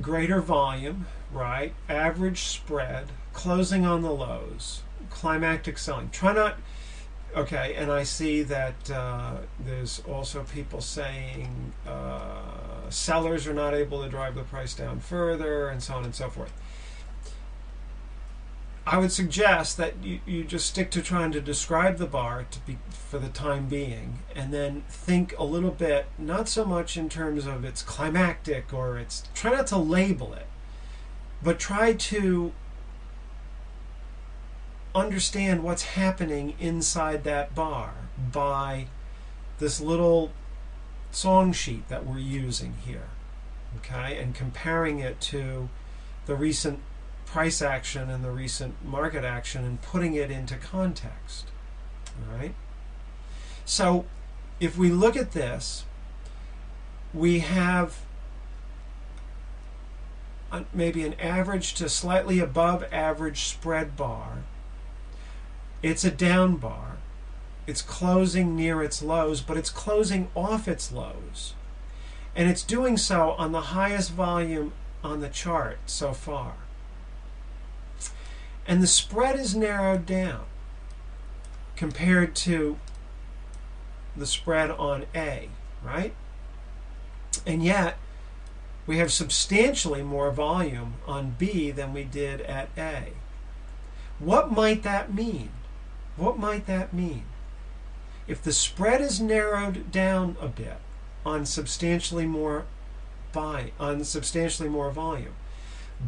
greater volume, right? Average spread, closing on the lows, climactic selling. Try not, okay, and I see that there's also people saying sellers are not able to drive the price down further, and so on and so forth. I would suggest that you just stick to trying to describe the bar for the time being, and then think a little bit, not so much in terms of its climactic or its, try not to label it, but try to understand what's happening inside that bar by this little song sheet that we're using here, okay, and comparing it to the recent price action and the recent market action and putting it into context. All right? So if we look at this, we have maybe an average to slightly above average spread bar. It's a down bar. It's closing near its lows, but it's closing off its lows. And it's doing so on the highest volume on the chart so far. And the spread is narrowed down compared to the spread on A, right? And yet, we have substantially more volume on B than we did at A. What might that mean? What might that mean? If the spread is narrowed down a bit on substantially more volume,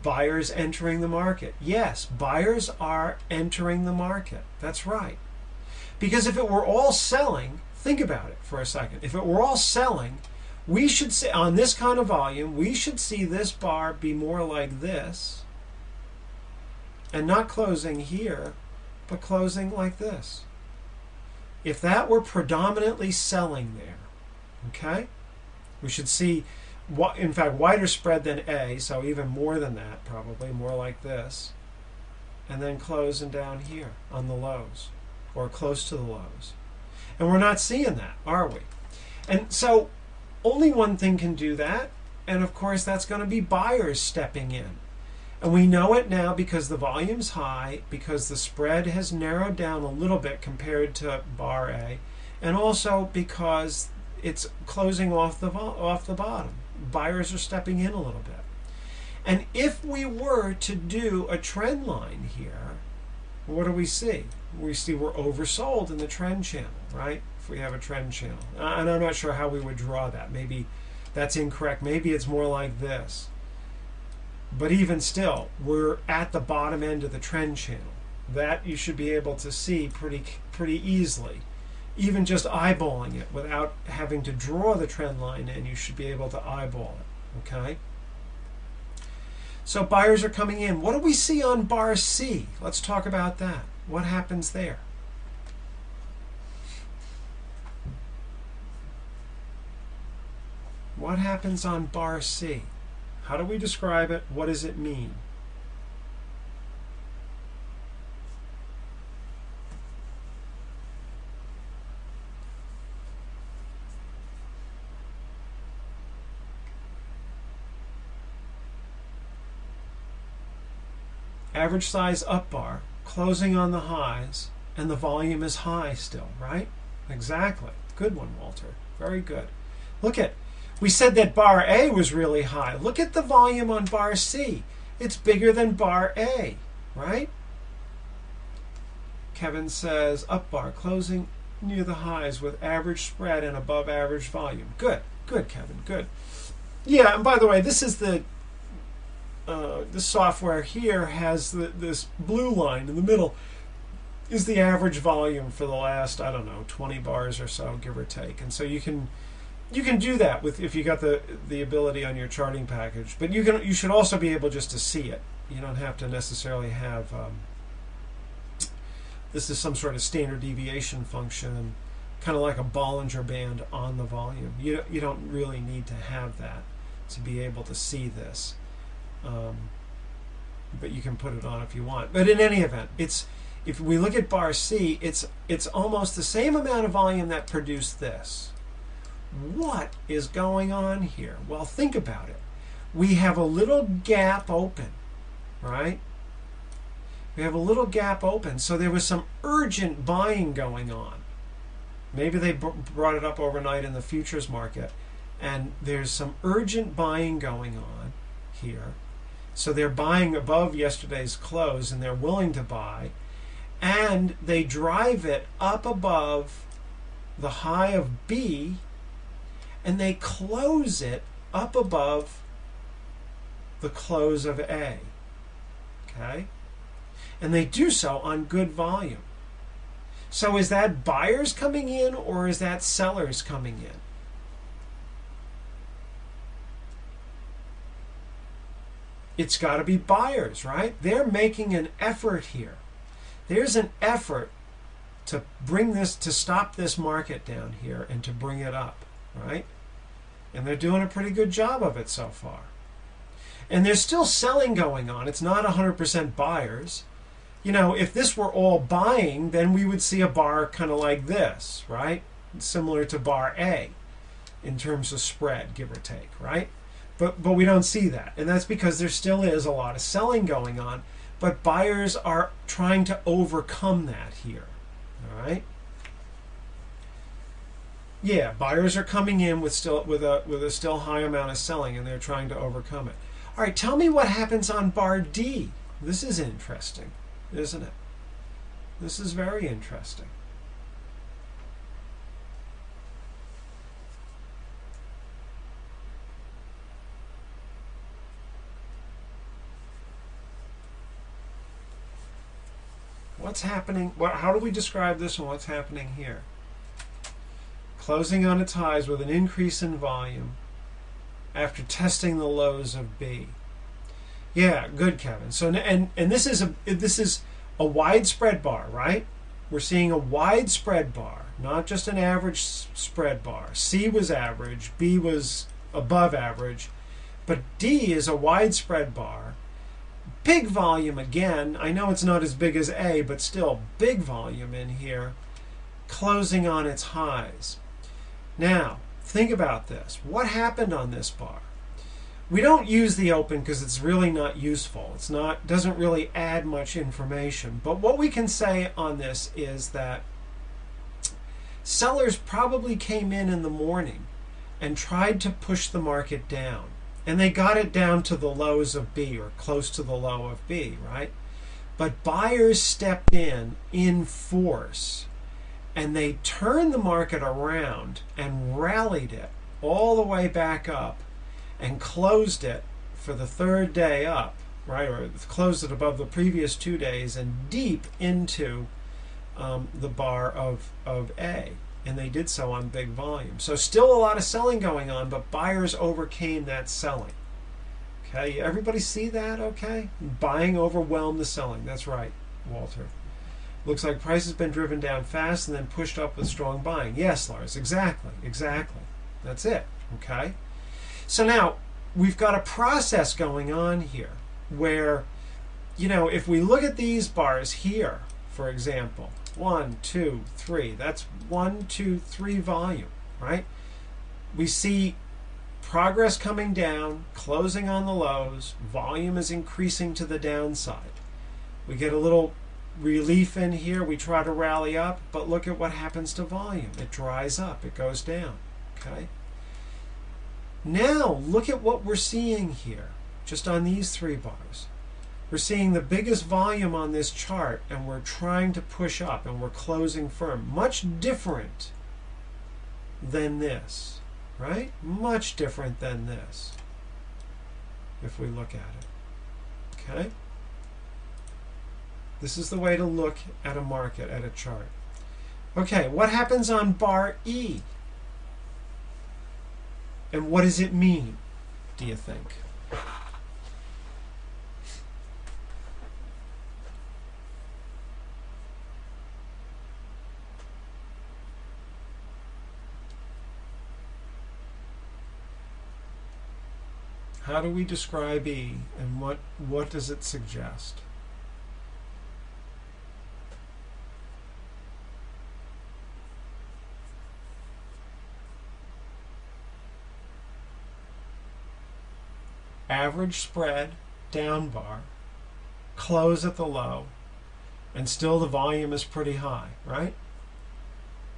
buyers entering the market. Yes, buyers are entering the market. That's right. Because if it were all selling, think about it for a second. If it were all selling, we should see, on this kind of volume, we should see this bar be more like this, and not closing here, but closing like this. If that were predominantly selling there, okay, we should see, in fact, wider spread than A, so even more than that, probably more like this, and then closing down here on the lows, or close to the lows. And we're not seeing that, are we? And so only one thing can do that, and of course that's going to be buyers stepping in. And we know it now because the volume's high, because the spread has narrowed down a little bit compared to bar A, and also because it's closing off the bottom. Buyers are stepping in a little bit. And if we were to do a trend line here, what do we see? We see we're oversold in the trend channel, right? If we have a trend channel. And I'm not sure how we would draw that. Maybe that's incorrect. Maybe it's more like this. But even still, we're at the bottom end of the trend channel. That you should be able to see pretty easily. Even just eyeballing it without having to draw the trend line in, you should be able to eyeball it, okay? So buyers are coming in. What do we see on bar C? Let's talk about that. What happens there? What happens on bar C? How do we describe it? What does it mean? Average size up bar, closing on the highs, and the volume is high still, right? Exactly. Good one, Walter. Very good. Look at, we said that bar A was really high. Look at the volume on bar C. It's bigger than bar A, right? Kevin says up bar, closing near the highs with average spread and above average volume. Good. Good, Kevin. Good. Yeah, and by the way, this is the this software here has this blue line in the middle is the average volume for the last, I don't know, 20 bars or so, give or take. And so you can do that with if you got the ability on your charting package. But you should also be able just to see it. You don't have to necessarily have this is some sort of standard deviation function, kind of like a Bollinger Band on the volume. You don't really need to have that to be able to see this. But you can put it on if you want. But in any event, if we look at bar C, it's almost the same amount of volume that produced this. What is going on here? Well, think about it. we have a little gap open, right? We have a little gap open. So there was some urgent buying going on. Maybe they brought it up overnight in the futures market, and there's some urgent buying going on here. So they're buying above yesterday's close, and they're willing to buy, and they drive it up above the high of B, and they close it up above the close of A. Okay? And they do so on good volume. So is that buyers coming in, or is that sellers coming in? It's got to be buyers, right? They're making an effort here. There's an effort to bring this, to stop this market down here and to bring it up, right? And they're doing a pretty good job of it so far. And there's still selling going on. It's not 100% buyers. You know, if this were all buying, then we would see a bar kind of like this, right? Similar to bar A in terms of spread, give or take, right? But we don't see that. And that's because there still is a lot of selling going on. But buyers are trying to overcome that here, all right? Yeah, buyers are coming in with a still high amount of selling, and they're trying to overcome it. All right, tell me what happens on bar D. This is interesting, isn't it? This is very interesting. What's happening? How do we describe this, and what's happening here? Closing on its highs with an increase in volume after testing the lows of B. Yeah, good, Kevin. So and this is a widespread bar, right? We're seeing a widespread bar, not just an average spread bar. C was average, B was above average, but D is a widespread bar. Big volume again. I know it's not as big as A, but still big volume in here, closing on its highs. Now, think about this. What happened on this bar? We don't use the open because it's really not useful. Doesn't really add much information. But what we can say on this is that sellers probably came in the morning and tried to push the market down. And they got it down to the lows of B, or close to the low of B, right? But buyers stepped in force, and they turned the market around and rallied it all the way back up and closed it for the third day up, right? Or closed it above the previous 2 days and deep into the bar of A. And they did so on big volume. So still a lot of selling going on, but buyers overcame that selling. Okay, everybody see that, okay? Buying overwhelmed the selling. That's right, Walter. Looks like price has been driven down fast and then pushed up with strong buying. Yes, Lars, exactly. That's it, okay? So now, we've got a process going on here where, you know, if we look at these bars here, for example, 1, 2, 3. That's 1, 2, 3 volume, right? We see progress coming down, closing on the lows. Volume is increasing to the downside. We get a little relief in here. We try to rally up, but look at what happens to volume. It dries up. It goes down, okay? Now, look at what we're seeing here, just on these 3 bars. We're seeing the biggest volume on this chart, and we're trying to push up, and we're closing firm. Much different than this, right? Much different than this, if we look at it. Okay? This is the way to look at a market, at a chart. Okay, what happens on bar E? And what does it mean, do you think? How do we describe E, and what does it suggest? average spread down bar, close at the low, and still the volume is pretty high, right?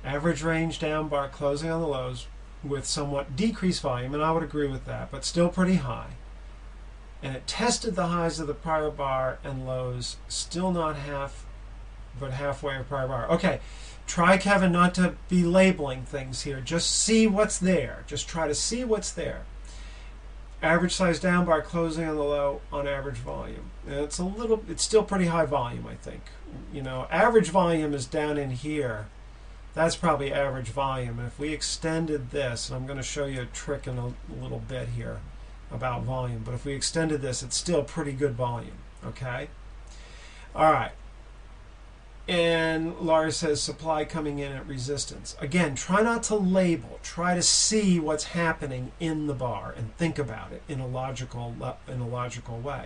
Average range down bar closing on the lows with somewhat decreased volume, and I would agree with that, but still pretty high. And it tested the highs of the prior bar and lows, still not half, but halfway of prior bar. Okay, try, Kevin, not to be labeling things here. Just see what's there. Just try to see what's there. Average size down bar closing on the low on average volume. And it's still pretty high volume, I think. Average volume is down in here. That's probably average volume. And if we extended this, and I'm going to show you a trick in a little bit here about volume, but if we extended this, it's still pretty good volume. Okay? All right. And Laura says supply coming in at resistance. Again, try not to label. Try to see what's happening in the bar and think about it in a logical way.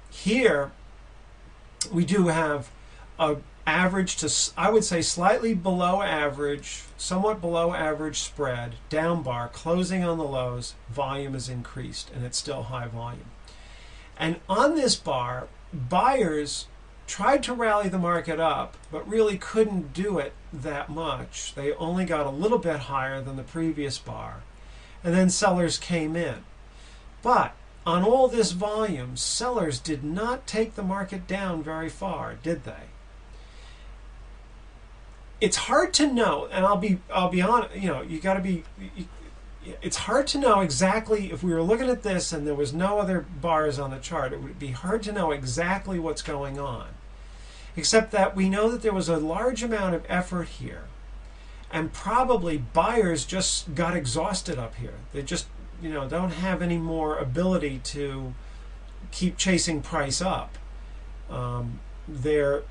Here, we do have a average to, I would say, slightly below average, somewhat below average spread, down bar, closing on the lows, volume is increased, and it's still high volume. And on this bar, buyers tried to rally the market up, but really couldn't do it that much. They only got a little bit higher than the previous bar. And then sellers came in. But on all this volume, sellers did not take the market down very far, did they? It's hard to know, and I'll be honest, it's hard to know exactly, if we were looking at this and there was no other bars on the chart, it would be hard to know exactly what's going on. Except that we know that there was a large amount of effort here. And probably buyers just got exhausted up here. They just, don't have any more ability to keep chasing price up. They're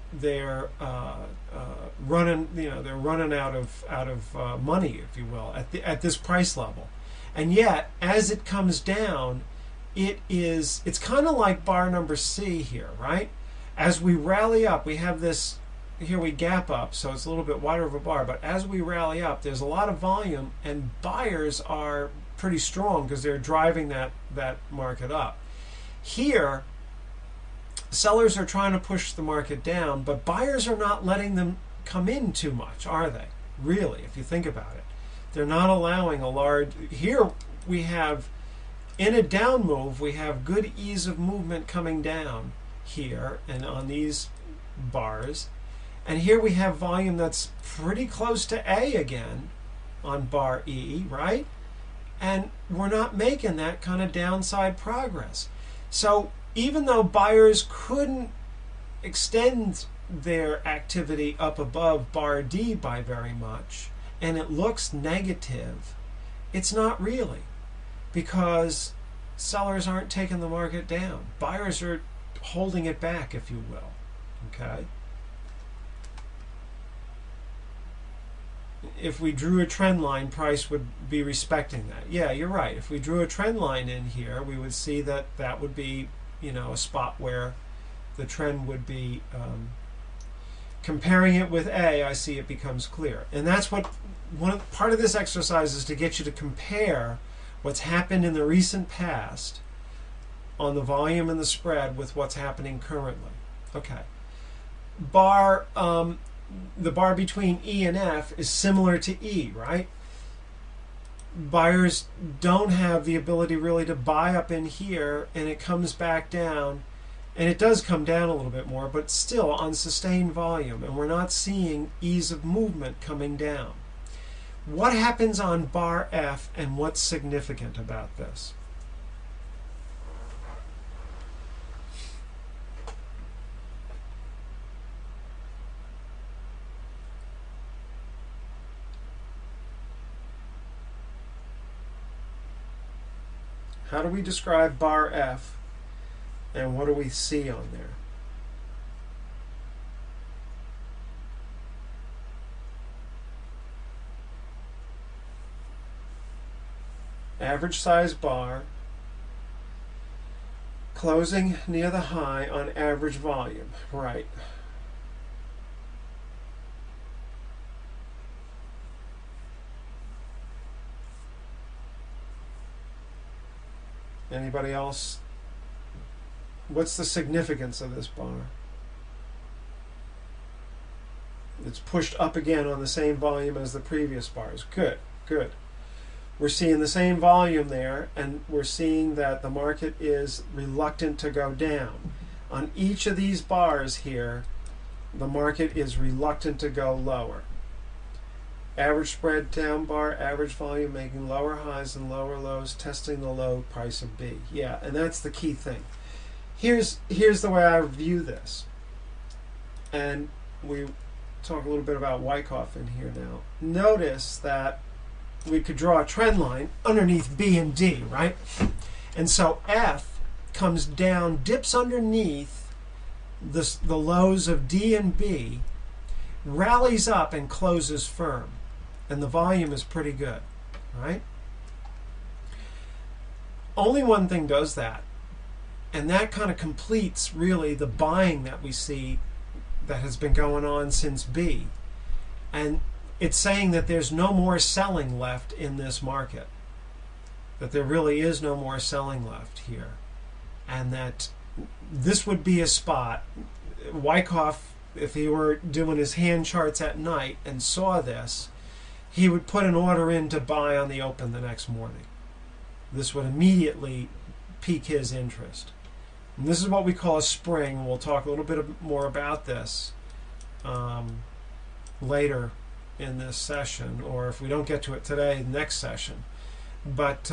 running, they're running out of money, if you will, at this price level. And yet, as it comes down, it's kind of like bar number C here, right? As we rally up, we have this, here we gap up, so it's a little bit wider of a bar, but as we rally up, there's a lot of volume, and buyers are pretty strong because they're driving that market up. Here, sellers are trying to push the market down, but buyers are not letting them come in too much, are they? Really, if you think about it. They're not allowing a large, here we have, in a down move, we have good ease of movement coming down here and on these bars, and here we have volume that's pretty close to A again on bar E, right? And we're not making that kind of downside progress. So even though buyers couldn't extend their activity up above bar D by very much, and it looks negative, it's not really, because sellers aren't taking the market down. Buyers are holding it back, if you will. Okay? If we drew a trend line, price would be respecting that. Yeah, you're right. If we drew a trend line in here, we would see that that would be, a spot where the trend would be, comparing it with A, I see it becomes clear. And that's what, part of this exercise is to get you to compare what's happened in the recent past on the volume and the spread with what's happening currently. Okay. The bar between E and F is similar to E, right? Buyers don't have the ability really to buy up in here, and it comes back down, and it does come down a little bit more, but still on sustained volume, and we're not seeing ease of movement coming down. What happens on bar F, and what's significant about this? How do we describe bar F, and what do we see on there? Average size bar, closing near the high on average volume, right? Anybody else? What's the significance of this bar? It's pushed up again on the same volume as the previous bars. Good, good. We're seeing the same volume there, and we're seeing that the market is reluctant to go down. On each of these bars here, the market is reluctant to go lower. Average spread down bar, average volume making lower highs and lower lows, testing the low price of B. Yeah, and that's the key thing. Here's the way I view this. And we talk a little bit about Wyckoff in here now. Notice that we could draw a trend line underneath B and D, right? And so F comes down, dips underneath the lows of D and B, rallies up and closes firm. And the volume is pretty good, right? Only one thing does that. And that kind of completes really the buying that we see that has been going on since B. And it's saying that there's no more selling left in this market. That there really is no more selling left here. And that this would be a spot. Wyckoff, if he were doing his hand charts at night and saw this, he would put an order in to buy on the open the next morning. This would immediately pique his interest. And this is what we call a spring. We'll talk a little bit more about this later in this session, or if we don't get to it today, next session. But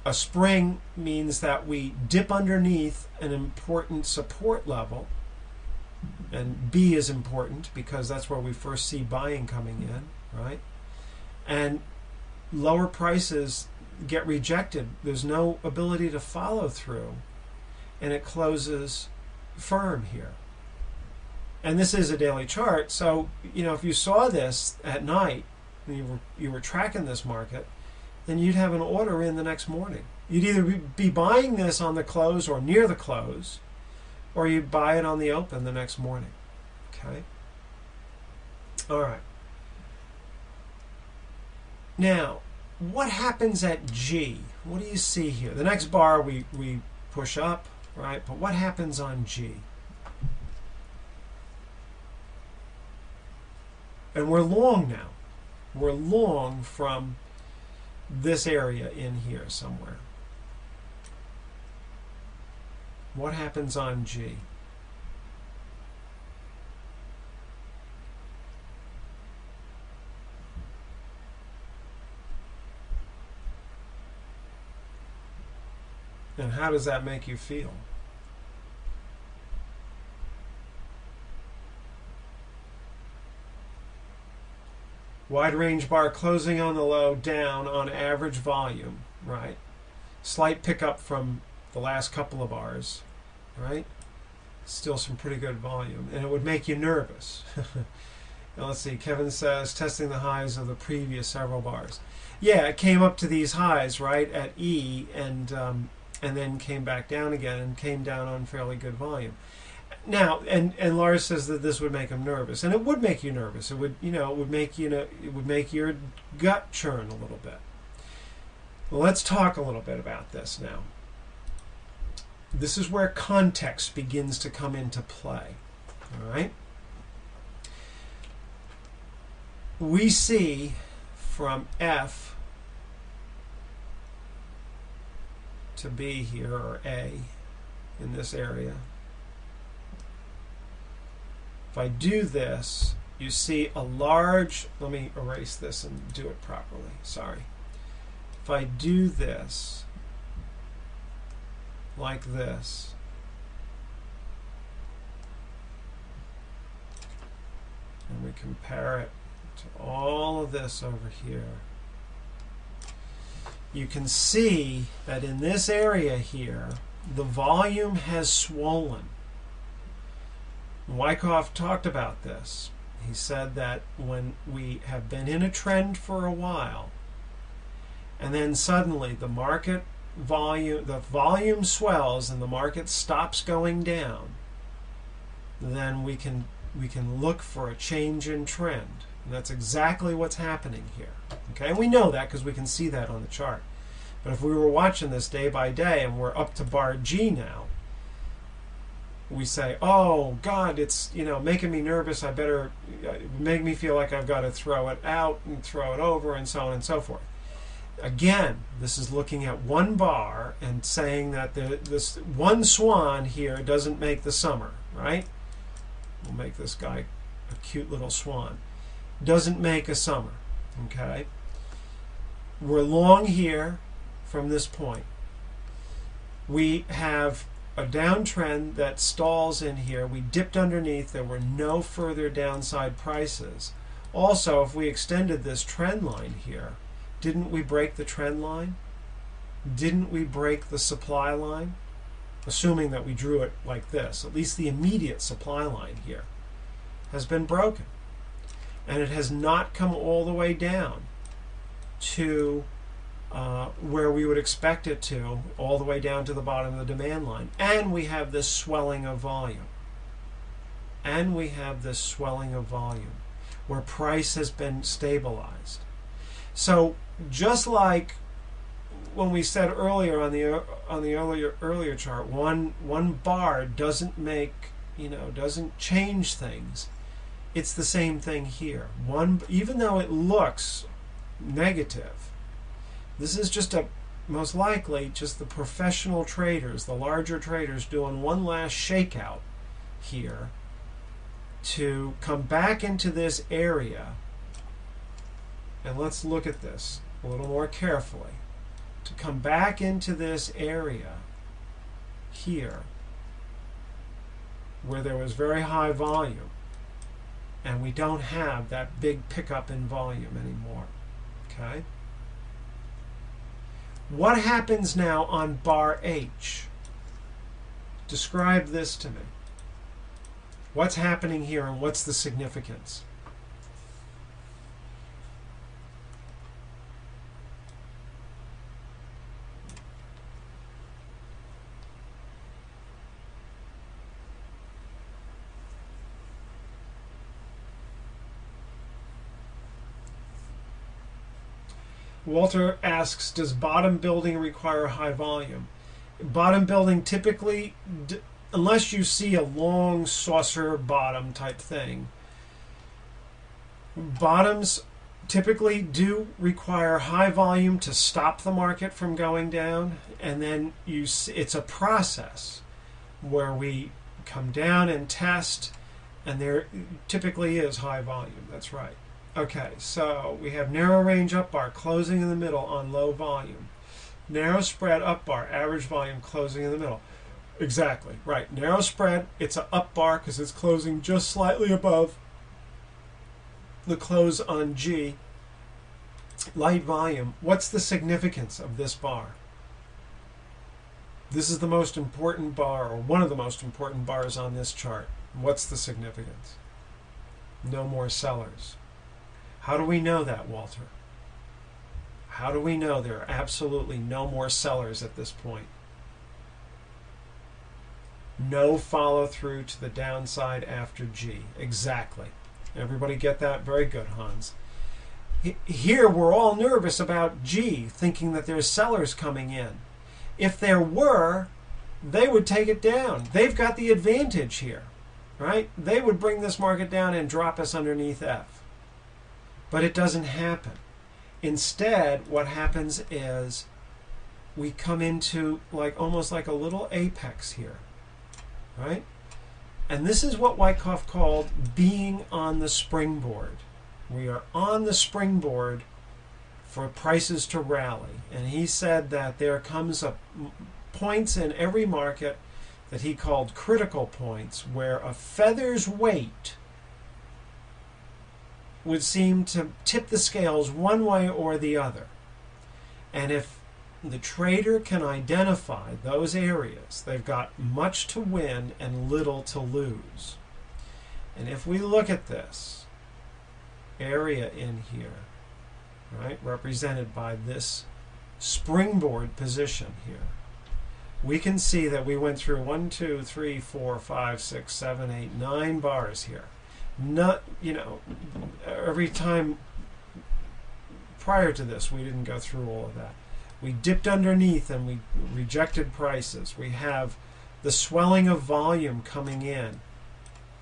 a spring means that we dip underneath an important support level, and B is important because that's where we first see buying coming in, right? And lower prices get rejected. There's no ability to follow through, and it closes firm here. And this is a daily chart, so if you saw this at night and you were tracking this market, then you'd have an order in the next morning. You'd either be buying this on the close or near the close, or you'd buy it on the open the next morning. Okay? All right. Now, what happens at G? What do you see here? The next bar we push up, right? But what happens on G? And we're long now. We're long from this area in here somewhere. What happens on G? And how does that make you feel? Wide range bar closing on the low, down on average volume, right? Slight pickup from the last couple of bars, right? Still some pretty good volume, and it would make you nervous. Now let's see, Kevin says, testing the highs of the previous several bars. Yeah, it came up to these highs, right, at E, and then came back down again, and came down on fairly good volume. Now, and Lars says that this would make him nervous, and it would make you nervous. It would, it would make your gut churn a little bit. Well, let's talk a little bit about this now. This is where context begins to come into play. All right. We see from F to B here, or A, in this area. If I do this, you see a large, let me erase this and do it properly, sorry. If I do this, like this, and we compare it to all of this over here, you can see that in this area here, the volume has swollen. Wyckoff talked about this. He said that when we have been in a trend for a while, and then suddenly the volume swells and the market stops going down, then we can look for a change in trend. And that's exactly what's happening here. Okay, and we know that because we can see that on the chart. But if we were watching this day by day and we're up to bar G now, we say, oh God, it's making me nervous, I better make me feel like I've got to throw it out and throw it over and so on and so forth. Again, this is looking at one bar and saying that this one swan here doesn't make the summer, right? We'll make this guy a cute little swan. Doesn't make a summer, okay? We're long here from this point. We have a downtrend that stalls in here. We dipped underneath. There were no further downside prices. Also, if we extended this trend line here, didn't we break the trend line? Didn't we break the supply line? Assuming that we drew it like this, at least the immediate supply line here has been broken. And it has not come all the way down to where we would expect it to, all the way down to the bottom of the demand line. And we have this swelling of volume. And we have this swelling of volume where price has been stabilized. So just like when we said earlier on the earlier chart, one bar doesn't doesn't change things. It's the same thing here. Even though it looks negative, this is just most likely just the professional traders, the larger traders, doing one last shakeout here to come back into this area. And let's look at this a little more carefully. To come back into this area here where there was very high volume, and we don't have that big pickup in volume anymore. Okay? What happens now on bar H? Describe this to me. What's happening here and what's the significance? Walter asks, does bottom building require high volume? Bottom building typically, unless you see a long saucer bottom type thing, bottoms typically do require high volume to stop the market from going down, and then it's a process where we come down and test, and there typically is high volume. That's right. Okay, so we have narrow range up bar closing in the middle on low volume. Narrow spread up bar, average volume closing in the middle. Exactly, right. Narrow spread, it's an up bar because it's closing just slightly above the close on G. Light volume, what's the significance of this bar? This is the most important bar, or one of the most important bars on this chart. What's the significance? No more sellers. How do we know that, Walter? How do we know there are absolutely no more sellers at this point? No follow through to the downside after G. Exactly. Everybody get that? Very good, Hans. Here we're all nervous about G, thinking that there's sellers coming in. If there were, they would take it down. They've got the advantage here, right? They would bring this market down and drop us underneath F. But it doesn't happen. Instead, what happens is we come into almost like a little apex here, right? And this is what Wyckoff called being on the springboard. We are on the springboard for prices to rally. And he said that there comes points in every market that he called critical points where a feather's weight would seem to tip the scales one way or the other. And if the trader can identify those areas, they've got much to win and little to lose. And if we look at this area in here, right, represented by this springboard position here, we can see that we went through 1, 2, 3, 4, 5, 6, 7, 8, 9 bars here. Not, every time prior to this we didn't go through all of that. We dipped underneath and we rejected prices. We have the swelling of volume coming in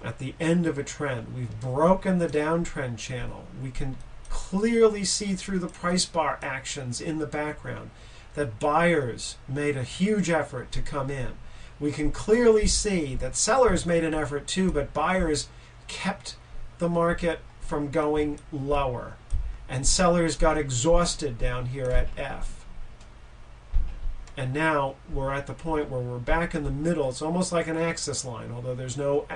at the end of a trend. We've broken the downtrend channel. We can clearly see through the price bar actions in the background that buyers made a huge effort to come in. We can clearly see that sellers made an effort too, but buyers kept the market from going lower. And sellers got exhausted down here at F. And now we're at the point where we're back in the middle. It's almost like an axis line, although there's no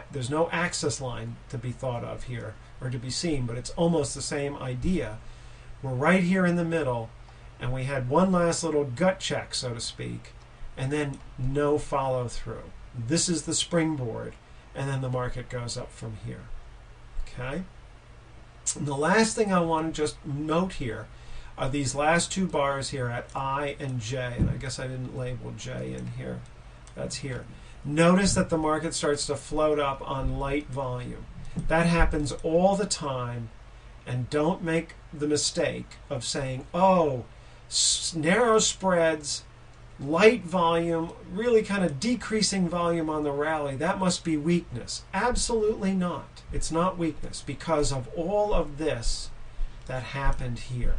axis line to be thought of here or to be seen, but it's almost the same idea. We're right here in the middle, and we had one last little gut check, so to speak, and then no follow through. This is the springboard, and then the market goes up from here. Okay? And the last thing I want to just note here are these last two bars here at I and J, and I guess I didn't label J in here. That's here. Notice that the market starts to float up on light volume. That happens all the time, and don't make the mistake of saying, oh, narrow spreads, light volume, really kind of decreasing volume on the rally, that must be weakness. Absolutely not. It's not weakness because of all of this that happened here.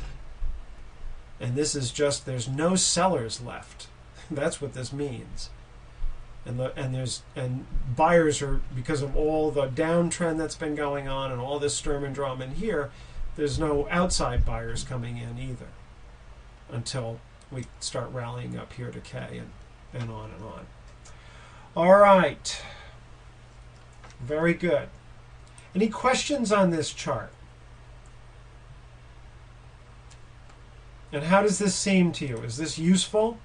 And this is just, there's no sellers left. That's what this means. And buyers are, because of all the downtrend that's been going on and all this Sturm und Drang in here, there's no outside buyers coming in either until we start rallying up here to K and on and on. All right. Very good. Any questions on this chart? And how does this seem to you? Is this useful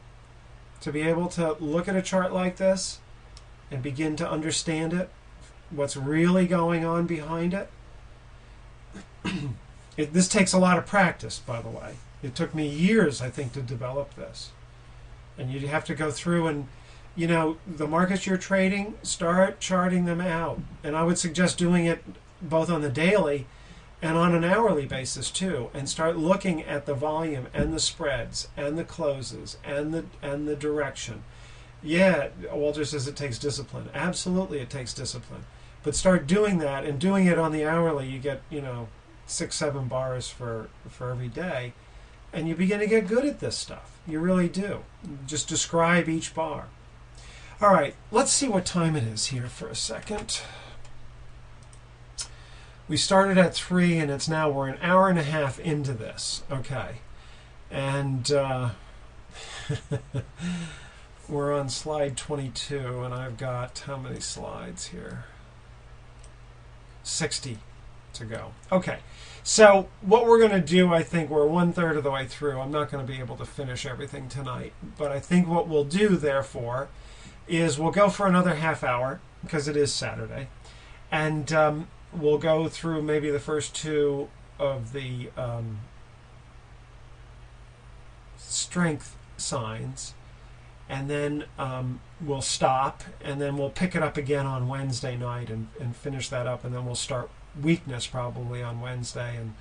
to be able to look at a chart like this and begin to understand it? What's really going on behind it? This takes a lot of practice, by the way. It took me years, I think, to develop this. And you have to go through and, you know, the markets you're trading, start charting them out. And I would suggest doing it both on the daily and on an hourly basis too, and start looking at the volume and the spreads and the closes and the direction. Yeah, Walter says it takes discipline. Absolutely, it takes discipline. But start doing that, and doing it on the hourly, you get, you know, 6-7 bars for every day, and you begin to get good at this stuff. You really do. Just describe each bar. All right, let's see what time it is here for a second. We started at 3, and it's now, we're an hour and a half into this. Okay. And we're on slide 22, and I've got how many slides here? 60 to go. Okay. So what we're going to do, I think we're 1/3 of the way through. I'm not going to be able to finish everything tonight. But I think what we'll do, therefore, is we'll go for another half hour, because it is Saturday. And we'll go through maybe the first two of the strength signs, and then we'll stop, and then we'll pick it up again on Wednesday night and finish that up, and then we'll start weakness probably on Wednesday, and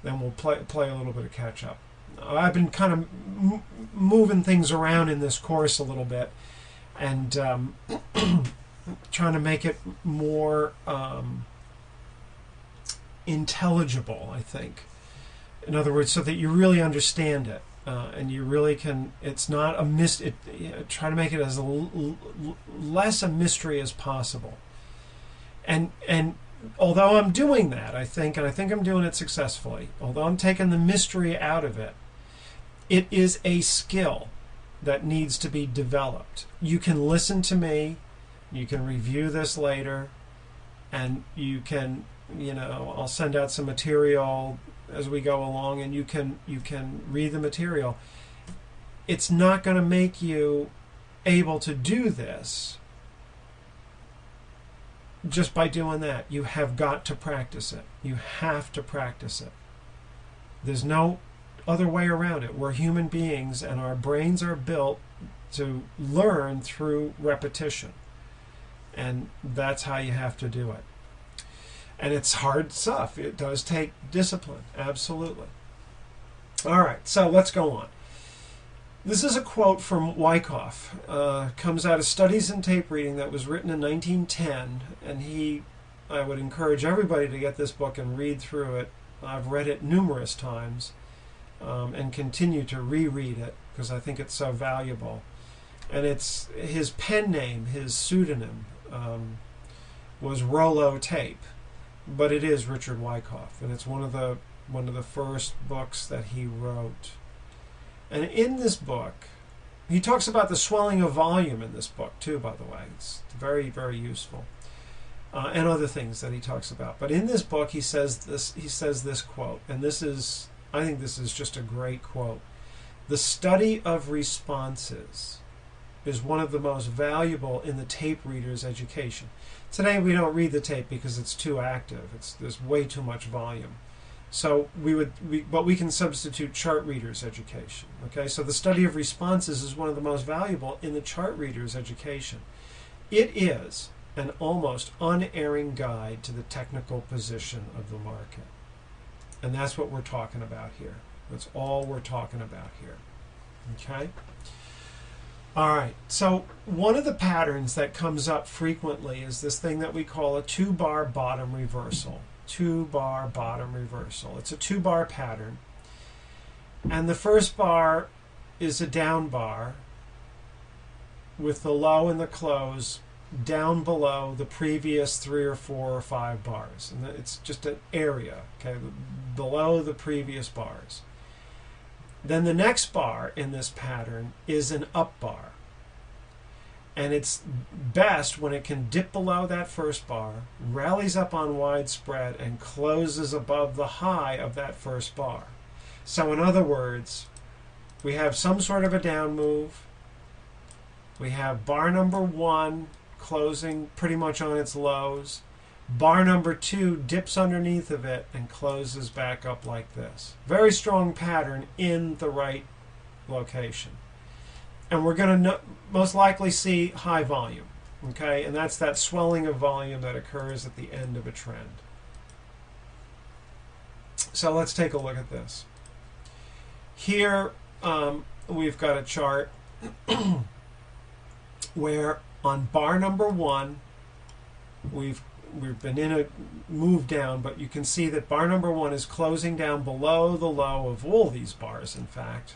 then we'll play a little bit of catch up. I've been kind of moving things around in this course a little bit, and trying to make it more intelligible, I think. In other words, so that you really understand it, and you really can. It's not a try to make it as less a mystery as possible. And although I'm doing that, I think I'm doing it successfully. Although I'm taking the mystery out of it, it is a skill that needs to be developed. You can listen to me. You can review this later, and you can. You know, I'll send out some material as we go along, and you can read the material. It's not going to make you able to do this just by doing that. You have got to practice it. You have to practice it. There's no other way around it. We're human beings, and our brains are built to learn through repetition. And that's how you have to do it. And it's hard stuff. It does take discipline, absolutely. All right, so let's go on. This is a quote from Wyckoff. Comes out of Studies in Tape Reading that was written in 1910, and I would encourage everybody to get this book and read through it. I've read it numerous times and continue to reread it because I think it's so valuable. And it's his pen name, his pseudonym, was Rollo Tape, but it is Richard Wyckoff, and it's one of the first books that he wrote. And in this book, he talks about the swelling of volume in this book too, by the way. It's very, very useful. And other things that he talks about. But in this book, he says this quote, and I think this is just a great quote. "The study of responses is one of the most valuable in the tape reader's education." Today we don't read the tape because it's too active. There's way too much volume. So but we can substitute chart reader's education. Okay, so the study of responses is one of the most valuable in the chart reader's education. It is an almost unerring guide to the technical position of the market. And that's what we're talking about here. That's all we're talking about here. Okay? All right, so one of the patterns that comes up frequently is this thing that we call a two-bar bottom reversal. Two-bar bottom reversal. It's a two-bar pattern. And the first bar is a down bar with the low and the close down below the previous 3 or 4 or 5 bars. And it's just an area, okay, below the previous bars. Then the next bar in this pattern is an up bar. And it's best when it can dip below that first bar, rallies up on widespread, and closes above the high of that first bar. So in other words, we have some sort of a down move. We have bar number 1 closing pretty much on its lows. Bar number 2 dips underneath of it and closes back up like this. Very strong pattern in the right location. And we're going to most likely see high volume. Okay, and that's that swelling of volume that occurs at the end of a trend. So let's take a look at this. Here we've got a chart where on bar number 1 we've been in a move down, but you can see that bar number 1 is closing down below the low of all these bars, in fact,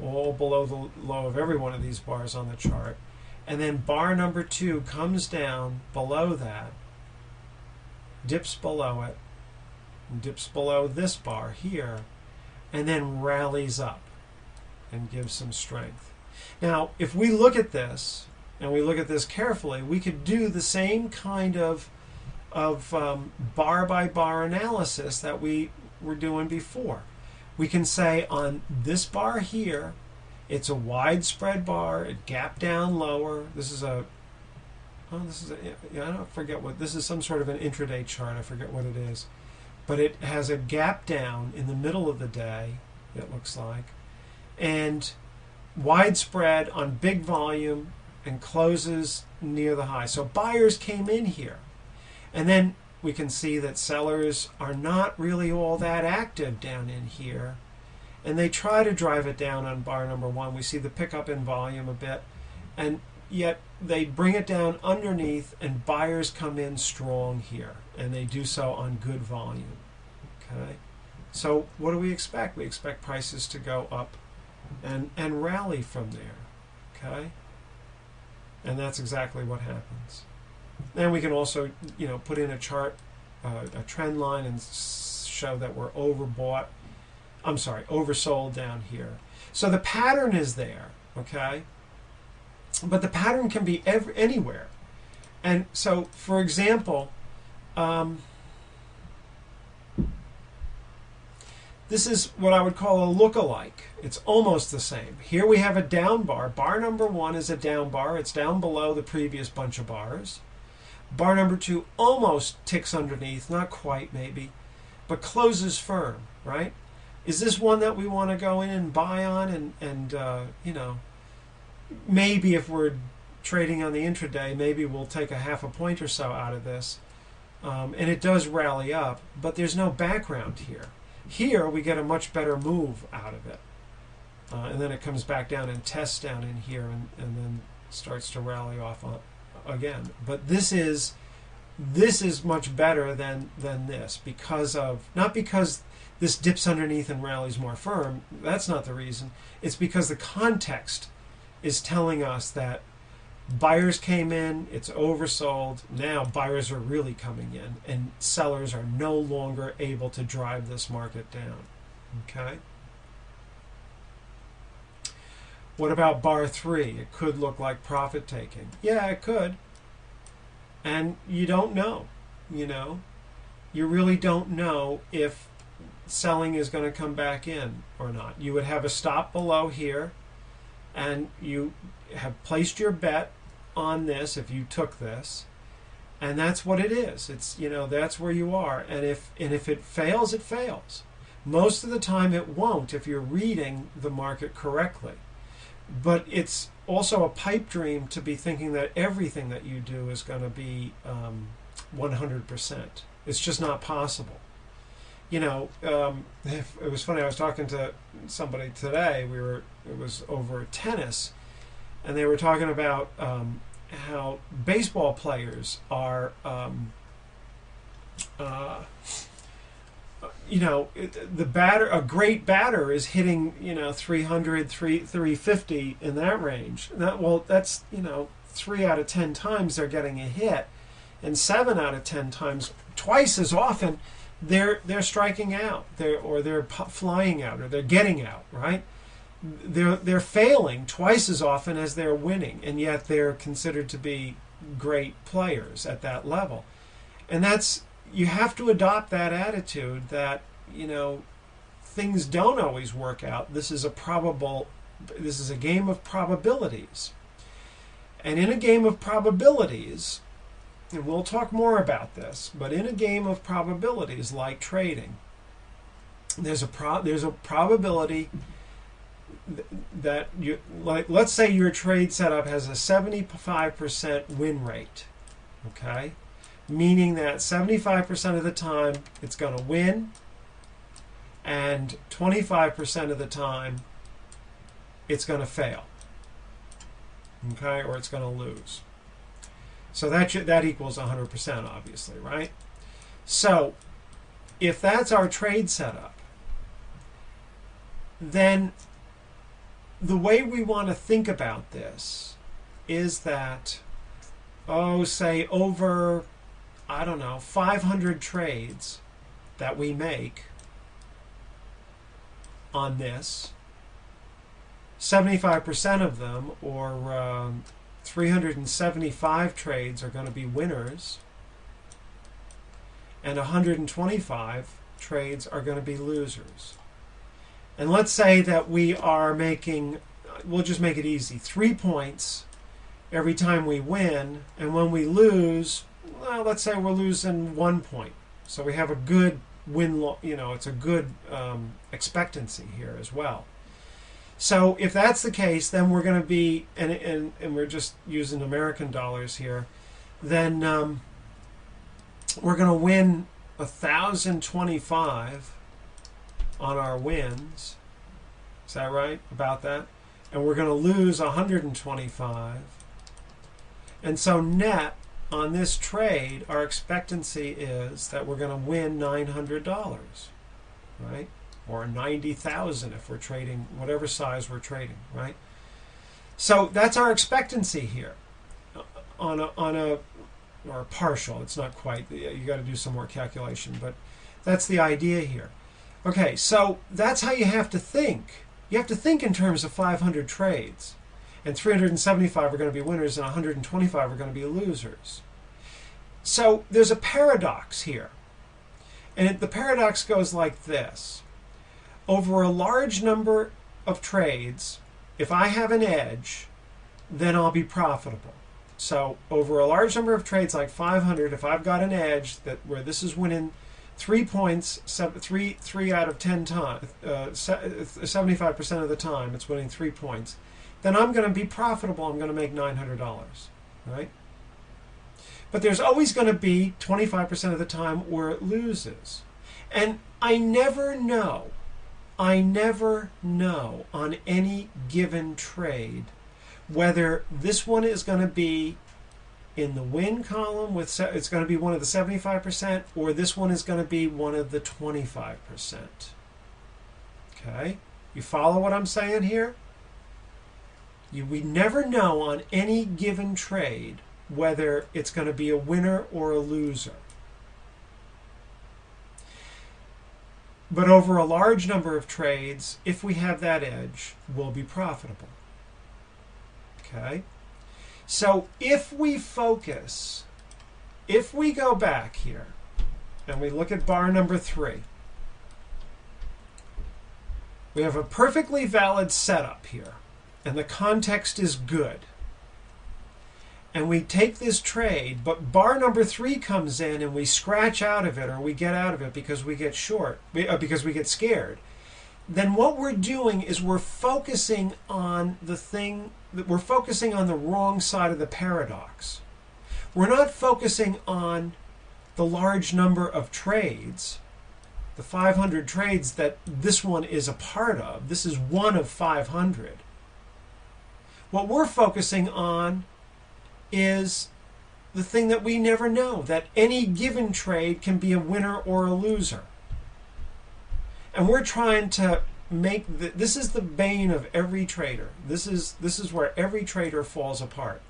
all below the low of every one of these bars on the chart. And then bar number 2 comes down below that, dips below it, dips below this bar here, and then rallies up and gives some strength. Now, if we look at this, and we look at this carefully, we could do the same kind of bar-by-bar analysis that we were doing before. We can say on this bar here, it's a widespread bar, it gapped down lower. I don't forget what, this is some sort of an intraday chart, I forget what it is. But it has a gap down in the middle of the day, it looks like, and widespread on big volume and closes near the high. So buyers came in here. And then we can see that sellers are not really all that active down in here. And they try to drive it down on bar number 1. We see the pickup in volume a bit. And yet they bring it down underneath and buyers come in strong here. And they do so on good volume. Okay? So what do we expect? We expect prices to go up and rally from there. Okay? And that's exactly what happens. And we can also, put in a chart, a trend line, and show that we're oversold down here. So the pattern is there, okay? But the pattern can be anywhere. And so, for example, this is what I would call a look-alike. It's almost the same. Here we have a down bar. Bar number 1 is a down bar. It's down below the previous bunch of bars. Bar number 2 almost ticks underneath, not quite maybe, but closes firm, right? Is this one that we want to go in and buy on and maybe if we're trading on the intraday, maybe we'll take a half a point or so out of this. And it does rally up, but there's no background here. Here we get a much better move out of it. and then it comes back down and tests down in here, and then starts to rally off again. But this is much better than this, because of, not because this dips underneath and rallies more firm. That's not the reason. It's because the context is telling us that buyers came in, it's oversold, now buyers are really coming in, and sellers are no longer able to drive this market down. Okay? What about bar 3? It could look like profit taking. Yeah, it could. And you don't know, you know. You really don't know if selling is going to come back in or not. You would have a stop below here, and you have placed your bet on this if you took this, and that's what it is. It's, you know, that's where you are. And if it fails, it fails. Most of the time it won't if you're reading the market correctly. But it's also a pipe dream to be thinking that everything that you do is going to be 100%. It's just not possible. You know, it was funny. I was talking to somebody today. It was over tennis, and they were talking about how baseball players are, you know, a great batter is hitting, you know, 300, 350 in that range. That's, you know, 3 out of 10 times they're getting a hit, and 7 out of 10 times, twice as often, they're striking out, they're flying out, or they're getting out, right? They're failing twice as often as they're winning, and yet they're considered to be great players at that level. And that's, you have to adopt that attitude that, you know, things don't always work out. This is a game of probabilities. And in a game of probabilities, and we'll talk more about this, but in a game of probabilities like trading, there's a probability that you, like, let's say your trade setup has a 75% win rate, okay? Meaning that 75% of the time it's going to win, and 25% of the time it's going to fail, okay, or it's going to lose. So that equals 100%, obviously, right? So if that's our trade setup, then the way we want to think about this is that, say over, I don't know, 500 trades that we make on this, 75% of them, or 375 trades, are going to be winners, and 125 trades are going to be losers. And let's say that we are making, we'll just make it easy, 3 points every time we win, and when we lose, well, let's say we're losing 1 point. So we have a good win, you know, it's a good expectancy here as well. So if that's the case, then we're going to be, and we're just using American dollars here, then we're going to win 1,025 on our wins. Is that right about that? And we're going to lose 125. And so net on this trade, our expectancy is that we're going to win $900, right? Or 90,000 if we're trading whatever size we're trading, right? So that's our expectancy here on a or a partial. It's not quite. You got to do some more calculation, but that's the idea here. Okay, so that's how you have to think. You have to think in terms of 500 trades, and 375 are going to be winners, and 125 are going to be losers. So there's a paradox here, and the paradox goes like this. Over a large number of trades, if I have an edge, then I'll be profitable. So over a large number of trades, like 500, if I've got an edge where this is winning 3 points, 3 out of 10 times, 75% of the time, it's winning 3 points, then I'm going to be profitable. I'm going to make $900, right? But there's always going to be 25% of the time where it loses. And I never know I never know on any given trade whether this one is going to be in the win column it's going to be one of the 75%, or this one is going to be one of the 25%. Okay? You follow what I'm saying here? We never know on any given trade whether it's going to be a winner or a loser. But over a large number of trades, if we have that edge, we'll be profitable. Okay? So if we go back here and we look at bar number 3, we have a perfectly valid setup here, and the context is good. And we take this trade, but bar number 3 comes in and we scratch out of it, or we get out of it because we get because we get scared. Then what we're doing is we're focusing on we're focusing on the wrong side of the paradox. We're not focusing on the large number of trades, the 500 trades that this one is a part of. This is one of 500. What we're focusing on is the thing that we never know, that any given trade can be a winner or a loser. And we're trying to make this is the bane of every trader. This is where every trader falls apart.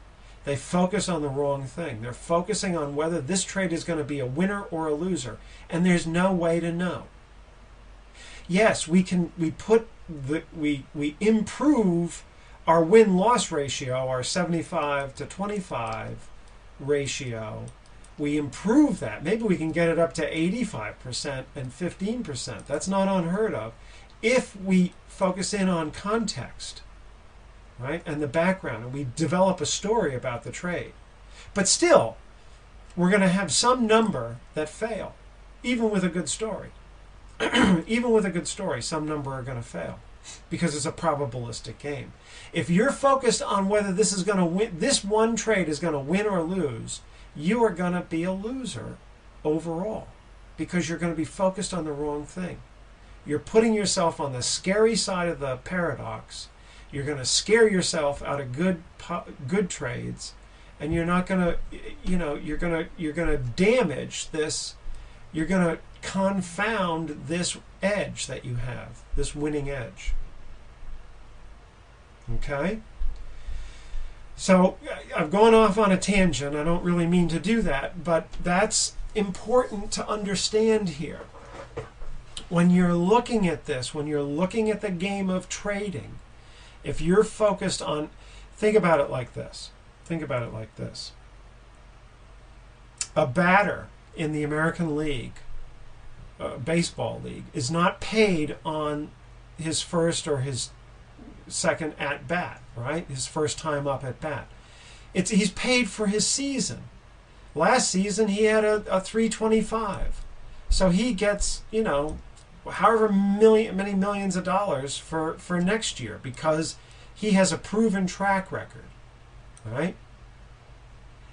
They focus on the wrong thing. They're focusing on whether this trade is going to be a winner or a loser, and there's no way to know. Yes, we improve our win-loss ratio, our 75 to 25 ratio. We improve that. Maybe we can get it up to 85% and 15%. That's not unheard of if we focus in on context, right, and the background, and we develop a story about the trade. But still, we're going to have some number that fail, even with a good story. Even with a good story, some number are going to fail, because it's a probabilistic game. If you're focused on whether this is going to win, this one trade is going to win or lose, you are going to be a loser overall, because you're going to be focused on the wrong thing. You're putting yourself on the scary side of the paradox. You're going to scare yourself out of good trades, and you're not going to, you're going to damage this. You're going to confound this edge that you have, this winning edge. Okay? So I've gone off on a tangent. I don't really mean to do that, but that's important to understand here. When you're looking at this, when you're looking at the game of trading, if you're focused on, think about it like this. Think about it like this. A batter in the American League, baseball league, is not paid on his first or his second at bat, right? His first time up at bat. He's paid for his season. Last season he had a 325. So he gets, however many millions of dollars for next year, because he has a proven track record, right?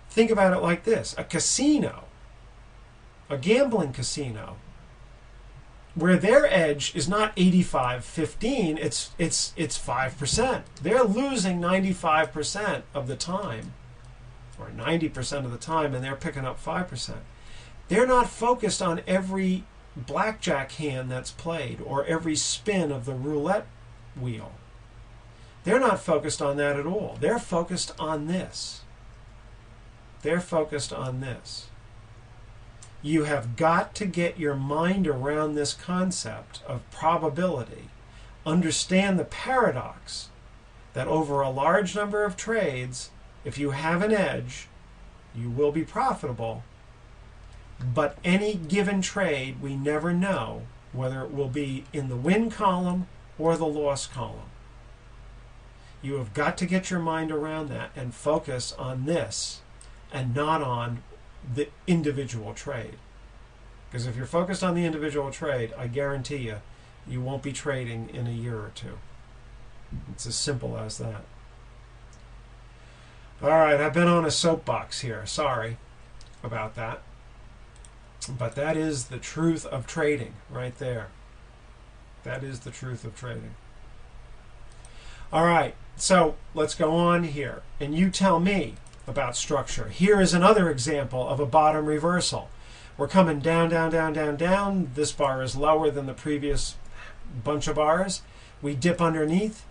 Think about it like this. A casino, a gambling casino, where their edge is not 85-15, it's 5%. They're losing 95% of the time, or 90% of the time, and they're picking up 5%. They're not focused on every blackjack hand that's played or every spin of the roulette wheel. They're not focused on that at all. They're focused on this. They're focused on this. You have got to get your mind around this concept of probability. Understand the paradox that over a large number of trades, if you have an edge, you will be profitable. But any given trade, we never know whether it will be in the win column or the loss column. You have got to get your mind around that and focus on this and not on the individual trade. Because if you're focused on the individual trade, I guarantee you, you won't be trading in a year or two. It's as simple as that. All right, I've been on a soapbox here. Sorry about that. But that is the truth of trading right there. That is the truth of trading. All right, so let's go on here, and you tell me about structure. Here is another example of a bottom reversal. We're coming down, down, down, down, down. This bar is lower than the previous bunch of bars. We dip underneath.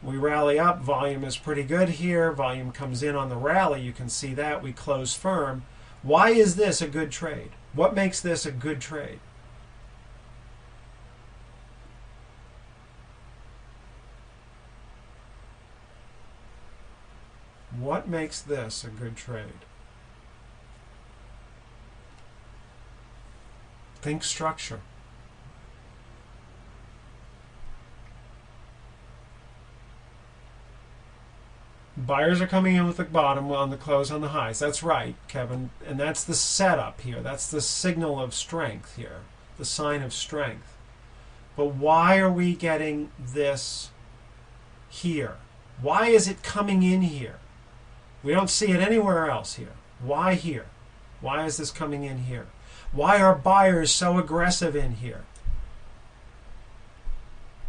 We rally up. Volume is pretty good here. Volume comes in on the rally. You can see that. We close firm. Why is this a good trade? What makes this a good trade? What makes this a good trade? Think structure. Buyers are coming in with the bottom on the close on the highs. That's right, Kevin. And that's the setup here. That's the signal of strength here, the sign of strength. But why are we getting this here? Why is it coming in here? We don't see it anywhere else here. Why here? Why is this coming in here? Why are buyers so aggressive in here?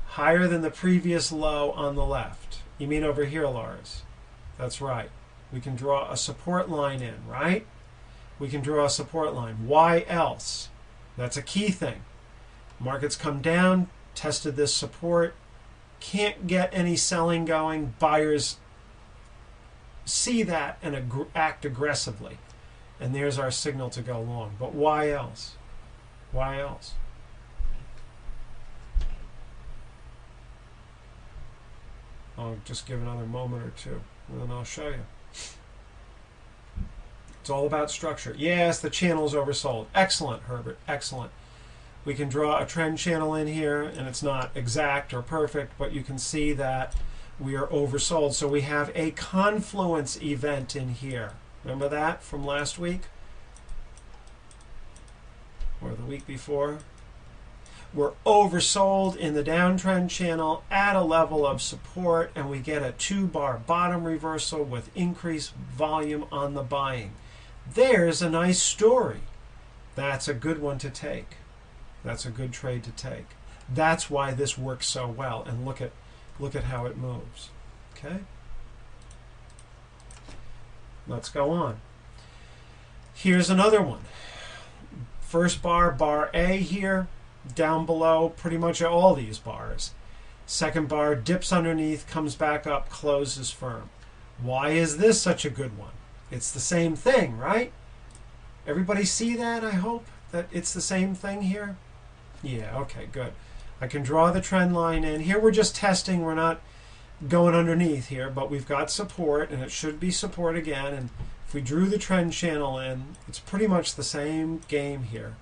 Higher than the previous low on the left. You mean over here, Lars? That's right. We can draw a support line in, right? We can draw a support line. Why else? That's a key thing. Markets come down, tested this support, can't get any selling going. Buyers see that and act aggressively. And there's our signal to go long. But why else? Why else? I'll just give another moment or two, and then I'll show you. It's all about structure. Yes, the channel's oversold. Excellent, Herbert. Excellent. We can draw a trend channel in here, and it's not exact or perfect, but you can see that we are oversold. So we have a confluence event in here. Remember that from last week? Or the week before? We're oversold in the downtrend channel at a level of support, and we get a 2-bar bottom reversal with increased volume on the buying. There's a nice story. That's a good one to take. That's a good trade to take. That's why this works so well. And look at how it moves. Okay? Let's go on. Here's another one. First bar, bar A here. Down below pretty much all these bars. Second bar dips underneath, comes back up, closes firm. Why is this such a good one? It's the same thing, right? Everybody see that, I hope? That it's the same thing here? Yeah, okay, good. I can draw the trend line in. Here we're just testing. We're not going underneath here, but we've got support, and it should be support again. And if we drew the trend channel in, it's pretty much the same game here.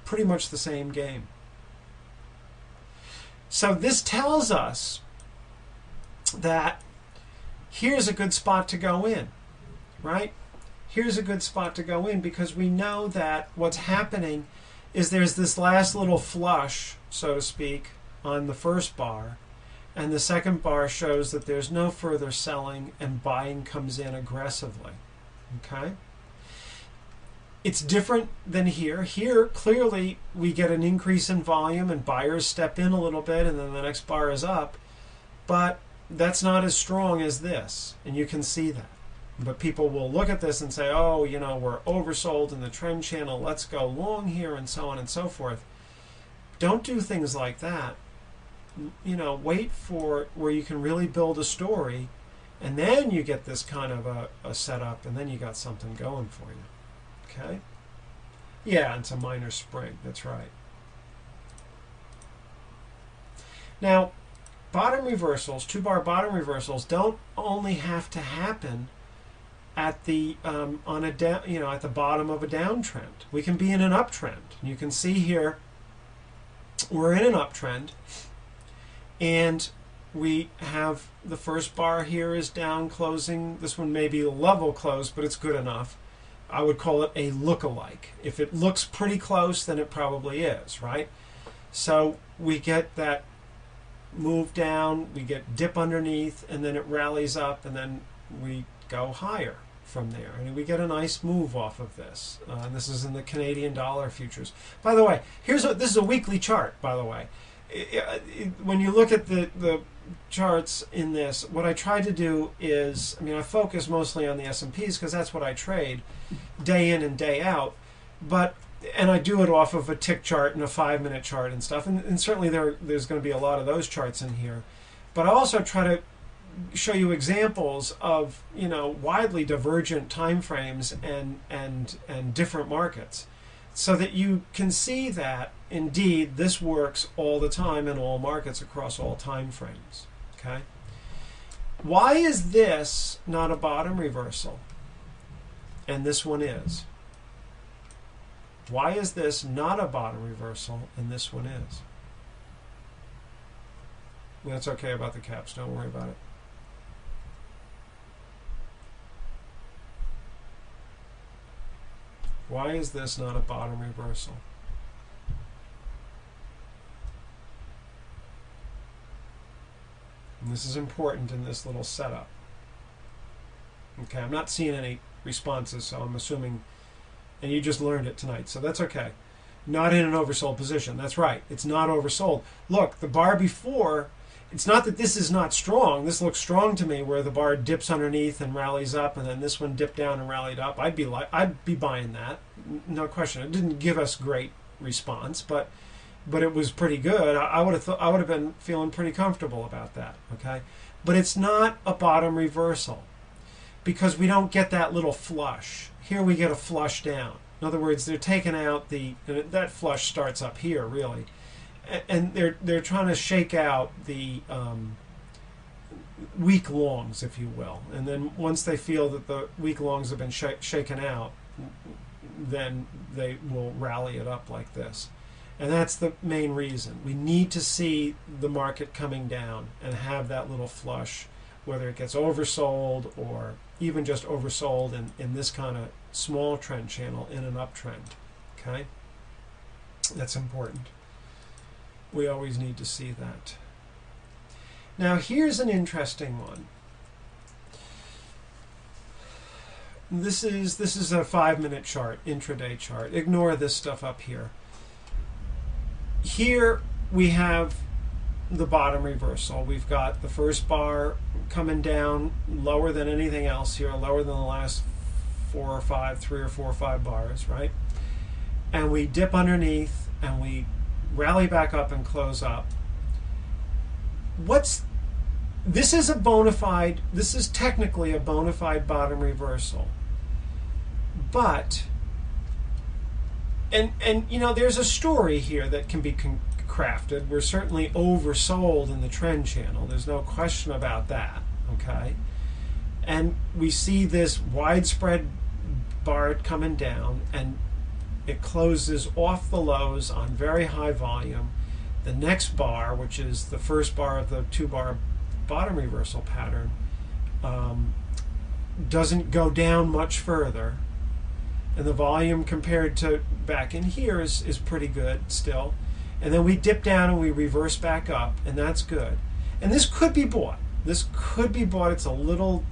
Pretty much the same game. So this tells us that here's a good spot to go in, right? Here's a good spot to go in because we know that what's happening is there's this last little flush, so to speak, on the first bar, and the second bar shows that there's no further selling and buying comes in aggressively. Okay? It's different than here. Here, clearly, we get an increase in volume and buyers step in a little bit and then the next bar is up. But that's not as strong as this, and you can see that. But people will look at this and say, oh, you know, we're oversold in the trend channel. Let's go long here and so on and so forth. Don't do things like that. You know, wait for where you can really build a story, and then you get this kind of a setup, and then you got something going for you. Okay? Yeah, it's a minor spring. That's right. Now, bottom reversals, 2-bar bottom reversals, don't only have to happen at the at the bottom of a downtrend. We can be in an uptrend. You can see here we're in an uptrend, and we have the first bar here is down closing. This one may be a level close, but it's good enough. I would call it a look-alike. If it looks pretty close, then it probably is, right? So we get that move down, we get dip underneath, and then it rallies up, and then we go higher from there, and we get a nice move off of this. And this is in the Canadian dollar futures. By the way, this is a weekly chart, by the way. When you look at the charts in this, what I try to do is, I focus mostly on the S&Ps because that's what I trade day in and day out, and I do it off of a tick chart and a 5-minute chart and stuff, and certainly there's going to be a lot of those charts in here. But I also try to show you examples of widely divergent time frames and different markets, so that you can see that indeed this works all the time in all markets across all time frames. Okay, why is this not a bottom reversal and this one is? Why is this not a bottom reversal and this one is? That's okay about the caps, don't worry about it. Why is this not a bottom reversal? And this is important in this little setup. Okay, I'm not seeing any responses, so I'm assuming, and you just learned it tonight, so that's okay. Not in an oversold position. That's right, it's not oversold. Look, the bar before, it's not that this is not strong. This looks strong to me, where the bar dips underneath and rallies up, and then this one dipped down and rallied up. I'd be buying that, no question. It didn't give us great response, but it was pretty good. I would have been feeling pretty comfortable about that. Okay, but it's not a bottom reversal because we don't get that little flush. Here we get a flush down. In other words, they're taking out that flush starts up here really. And they're trying to shake out the weak longs, if you will. And then once they feel that the weak longs have been shaken out, then they will rally it up like this. And that's the main reason. We need to see the market coming down and have that little flush, whether it gets oversold or even just oversold in this kind of small trend channel in an uptrend. Okay? That's important. We always need to see that. Now here's an interesting one. This is a 5-minute chart, intraday chart. Ignore this stuff up here. Here we have the bottom reversal. We've got the first bar coming down lower than anything else here, lower than the last 3 or 4 or 5 bars, right? And we dip underneath and we rally back up and close up. This is technically a bona fide bottom reversal. But there's a story here that can be crafted. We're certainly oversold in the trend channel. There's no question about that. Okay? And we see this widespread bar coming down, and it closes off the lows on very high volume. The next bar, which is the first bar of the 2-bar bottom reversal pattern, doesn't go down much further. And the volume compared to back in here is pretty good still. And then we dip down and we reverse back up, and that's good. And this could be bought. This could be bought. It's a little,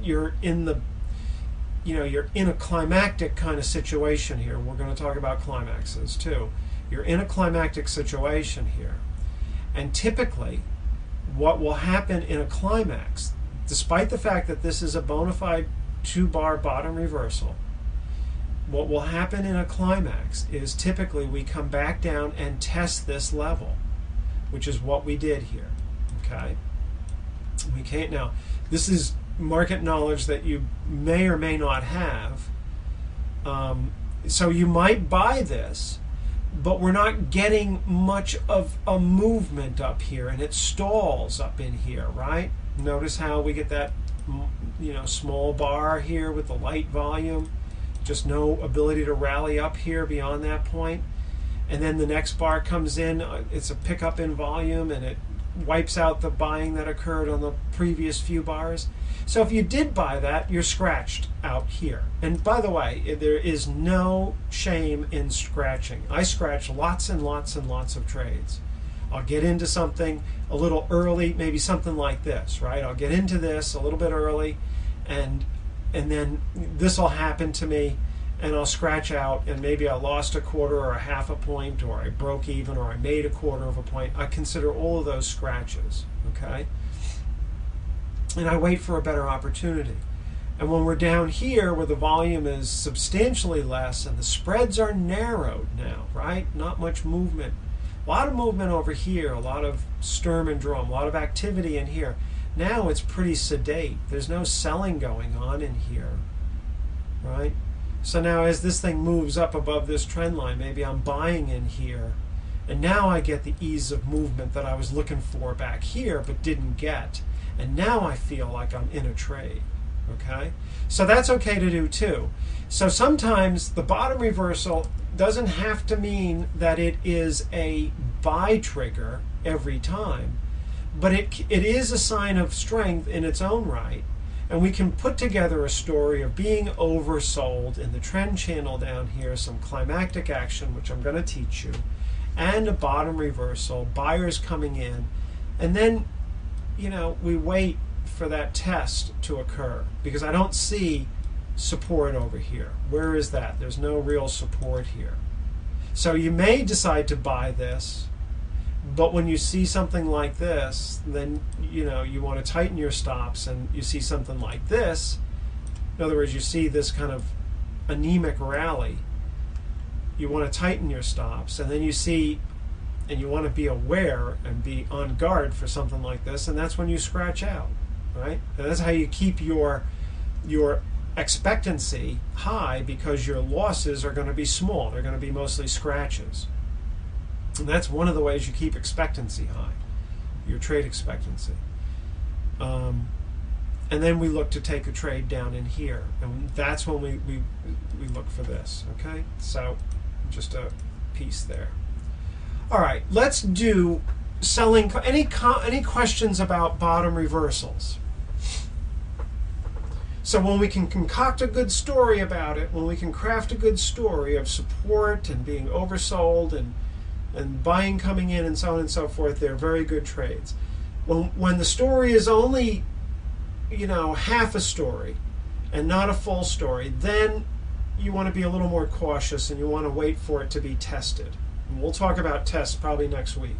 you're in a climactic kind of situation here. We're going to talk about climaxes too. You're in a climactic situation here. And typically, what will happen in a climax, despite the fact that this is a bona fide 2-bar bottom reversal, what will happen in a climax is typically we come back down and test this level, which is what we did here. Okay? We can't now. This is market knowledge that you may or may not have. So you might buy this, but we're not getting much of a movement up here, and it stalls up in here, right? Notice how we get that small bar here with the light volume, just no ability to rally up here beyond that point. And then the next bar comes in, it's a pickup in volume, and it wipes out the buying that occurred on the previous few bars. So if you did buy that, you're scratched out here. And by the way, there is no shame in scratching. I scratch lots and lots and lots of trades. I'll get into something a little early, maybe something like this, right? I'll get into this a little bit early, and and then this will happen to me, and I'll scratch out, and maybe I lost a quarter or a half a point, or I broke even, or I made a quarter of a point. I consider all of those scratches, okay? And I wait for a better opportunity. And when we're down here where the volume is substantially less and the spreads are narrowed now, right? Not much movement. A lot of movement over here, a lot of Sturm and Drang, a lot of activity in here. Now it's pretty sedate. There's no selling going on in here, right? So now as this thing moves up above this trend line, maybe I'm buying in here, and now I get the ease of movement that I was looking for back here but didn't get. And now I feel like I'm in a trade, okay? So that's okay to do too. So sometimes the bottom reversal doesn't have to mean that it is a buy trigger every time, but it is a sign of strength in its own right. And we can put together a story of being oversold in the trend channel down here, some climactic action, which I'm going to teach you, and a bottom reversal, buyers coming in, and then, you know, we wait for that test to occur because I don't see support over here. Where is that? There's no real support here. So you may decide to buy this, but when you see something like this, then you know you want to tighten your stops, and you see something like this. In other words, you see this kind of anemic rally. You want to tighten your stops, and then you see, and you want to be aware and be on guard for something like this, and that's when you scratch out, right? And that's how you keep your expectancy high, because your losses are going to be small. They're going to be mostly scratches. And that's one of the ways you keep expectancy high, your trade expectancy. And then we look to take a trade down in here, and that's when we look for this, okay? So just a piece there. All right, let's do selling. Any questions about bottom reversals? So when we can concoct a good story about it, when we can craft a good story of support and being oversold and buying coming in and so on and so forth, they're very good trades. When the story is only, you know, half a story and not a full story, then you want to be a little more cautious and you want to wait for it to be tested. And we'll talk about tests probably next week.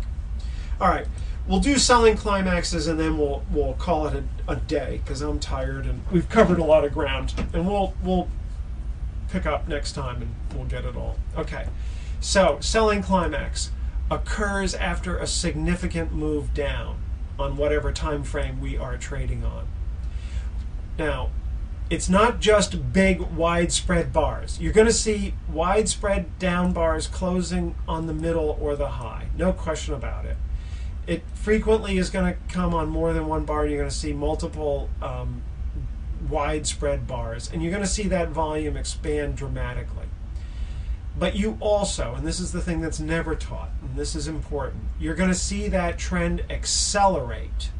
All right, we'll do selling climaxes, and then we'll call it a day because I'm tired and we've covered a lot of ground, and we'll pick up next time and we'll get it all. Okay. So, selling climax occurs after a significant move down on whatever time frame we are trading on. Now, it's not just big widespread bars. You're going to see widespread down bars closing on the middle or the high. No question about it. It frequently is going to come on more than one bar. You're going to see multiple widespread bars, and you're going to see that volume expand dramatically. But you also, and this is the thing that's never taught, and this is important, you're going to see that trend accelerate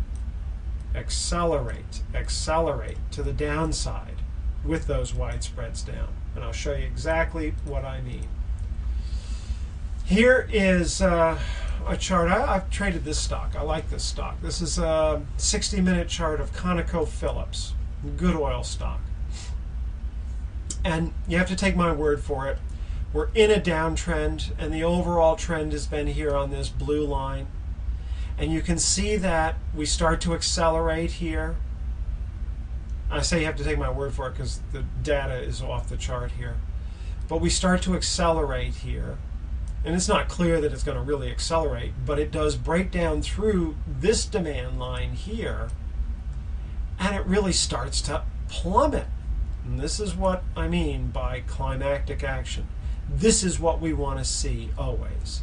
to the downside with those widespreads down. And I'll show you exactly what I mean. Here is a chart. I've traded this stock. I like this stock. This is a 60-minute chart of ConocoPhillips, good oil stock. And you have to take my word for it. We're in a downtrend, and the overall trend has been here on this blue line. And you can see that we start to accelerate here. I say you have to take my word for it because the data is off the chart here. But we start to accelerate here. And it's not clear that it's going to really accelerate, but it does break down through this demand line here, and it really starts to plummet. And this is what I mean by climactic action. This is what we want to see always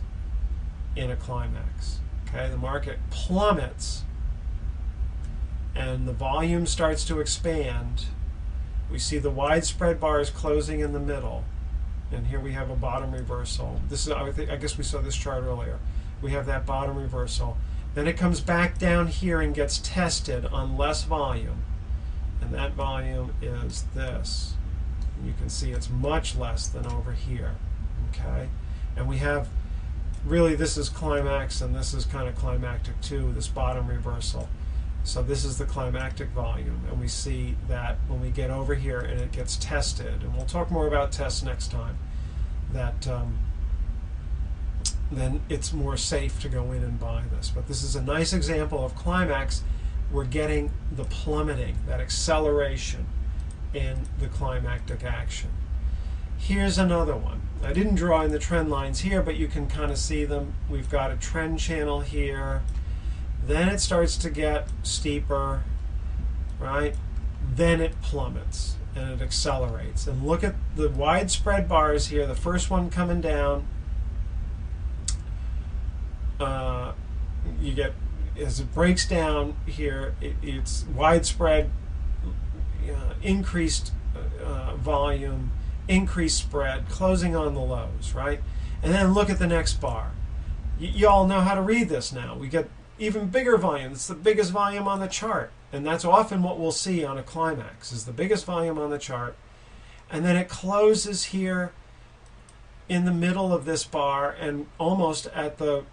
in a climax. Okay, the market plummets and the volume starts to expand. We see the widespread bars closing in the middle, and here we have a bottom reversal. This is, I guess we saw this chart earlier. We have that bottom reversal. Then it comes back down here and gets tested on less volume, and that volume is this. You can see it's much less than over here, okay? And we have, really this is climax, and this is kind of climactic too, this bottom reversal. So this is the climactic volume, and we see that when we get over here and it gets tested, and we'll talk more about tests next time, that then it's more safe to go in and buy this. But this is a nice example of climax. We're getting the plummeting, that acceleration in the climactic action. Here's another one. I didn't draw in the trend lines here, but you can kind of see them. We've got a trend channel here. Then it starts to get steeper, right? Then it plummets and it accelerates. And look at the widespread bars here. The first one coming down. You get, as it breaks down here, it's widespread, increased volume, increased spread, closing on the lows, right? And then look at the next bar. You all know how to read this now. We get even bigger volume. It's the biggest volume on the chart. And that's often what we'll see on a climax, is the biggest volume on the chart. And then it closes here in the middle of this bar and almost above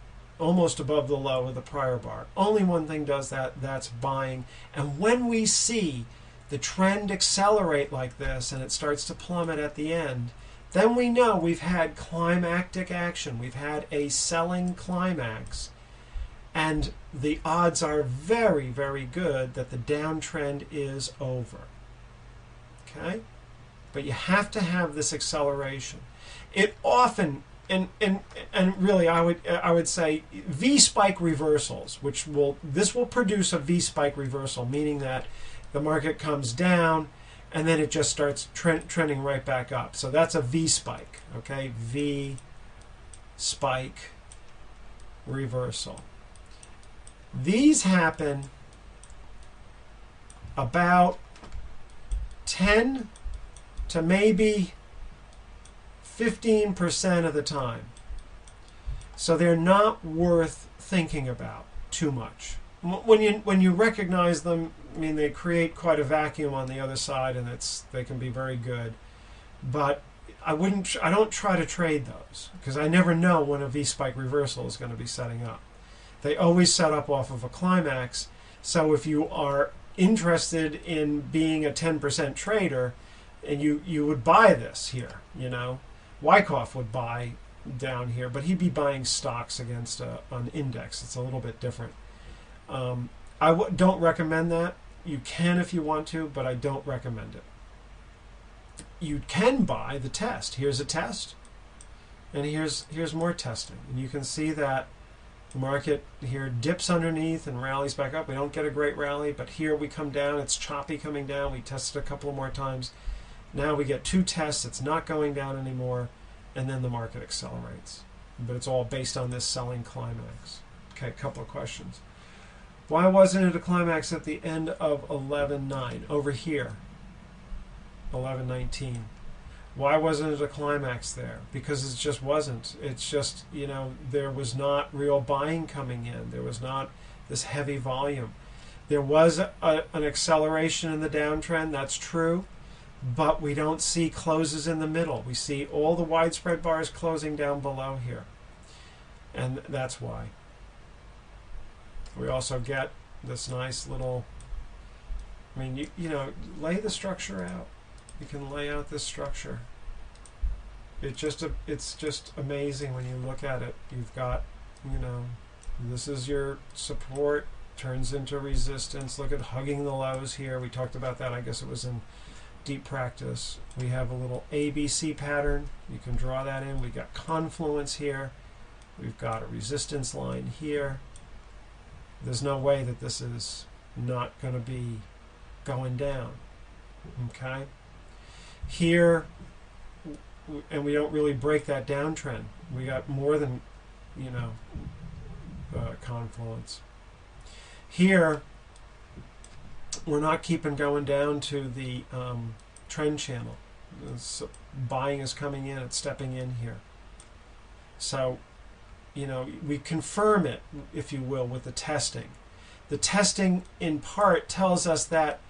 the low of the prior bar. Only one thing does that, that's buying. And when we see the trend accelerate like this and it starts to plummet at the end, then we know we've had climactic action. We've had a selling climax. And the odds are very, very good that the downtrend is over. Okay? But you have to have this acceleration. It often, and really I would say V-spike reversals, this will produce a V-spike reversal, meaning that the market comes down and then it just starts trending right back up. So that's a V-spike, okay? V-spike reversal. These happen about 10 to maybe 15% of the time. So they're not worth thinking about too much. When you recognize them, I mean, they create quite a vacuum on the other side, and they can be very good. But I don't try to trade those, because I never know when a V-spike reversal is going to be setting up. They always set up off of a climax. So if you are interested in being a 10% trader, and you would buy this here, Wyckoff would buy down here, but he'd be buying stocks against an index. It's a little bit different. I don't recommend that. You can if you want to, but I don't recommend it. You can buy the test. Here's a test, and here's more testing. And you can see that the market here dips underneath and rallies back up. We don't get a great rally, but here we come down. It's choppy coming down. We test it a couple more times. Now we get two tests. It's not going down anymore, and then the market accelerates. But it's all based on this selling climax. Okay, a couple of questions. Why wasn't it a climax at the end of 11.9? Over here, 11.19. Why wasn't it a climax there? Because it just wasn't. It's just, there was not real buying coming in. There was not this heavy volume. There was an acceleration in the downtrend, that's true, but we don't see closes in the middle. We see all the widespread bars closing down below here. And that's why. We also get this nice little, lay the structure out. You can lay out this structure. It's just amazing when you look at it. You've got, this is your support, turns into resistance. Look at hugging the lows here. We talked about that. I guess it was in deep practice. We have a little ABC pattern. You can draw that in. We've got confluence here. We've got a resistance line here. There's no way that this is not going to be going down. Okay? Here, and we don't really break that downtrend. We got more than, confluence. Here, we're not keeping going down to the trend channel. Buying is coming in, it's stepping in here. So, we confirm it, if you will, with the testing. The testing, in part, tells us that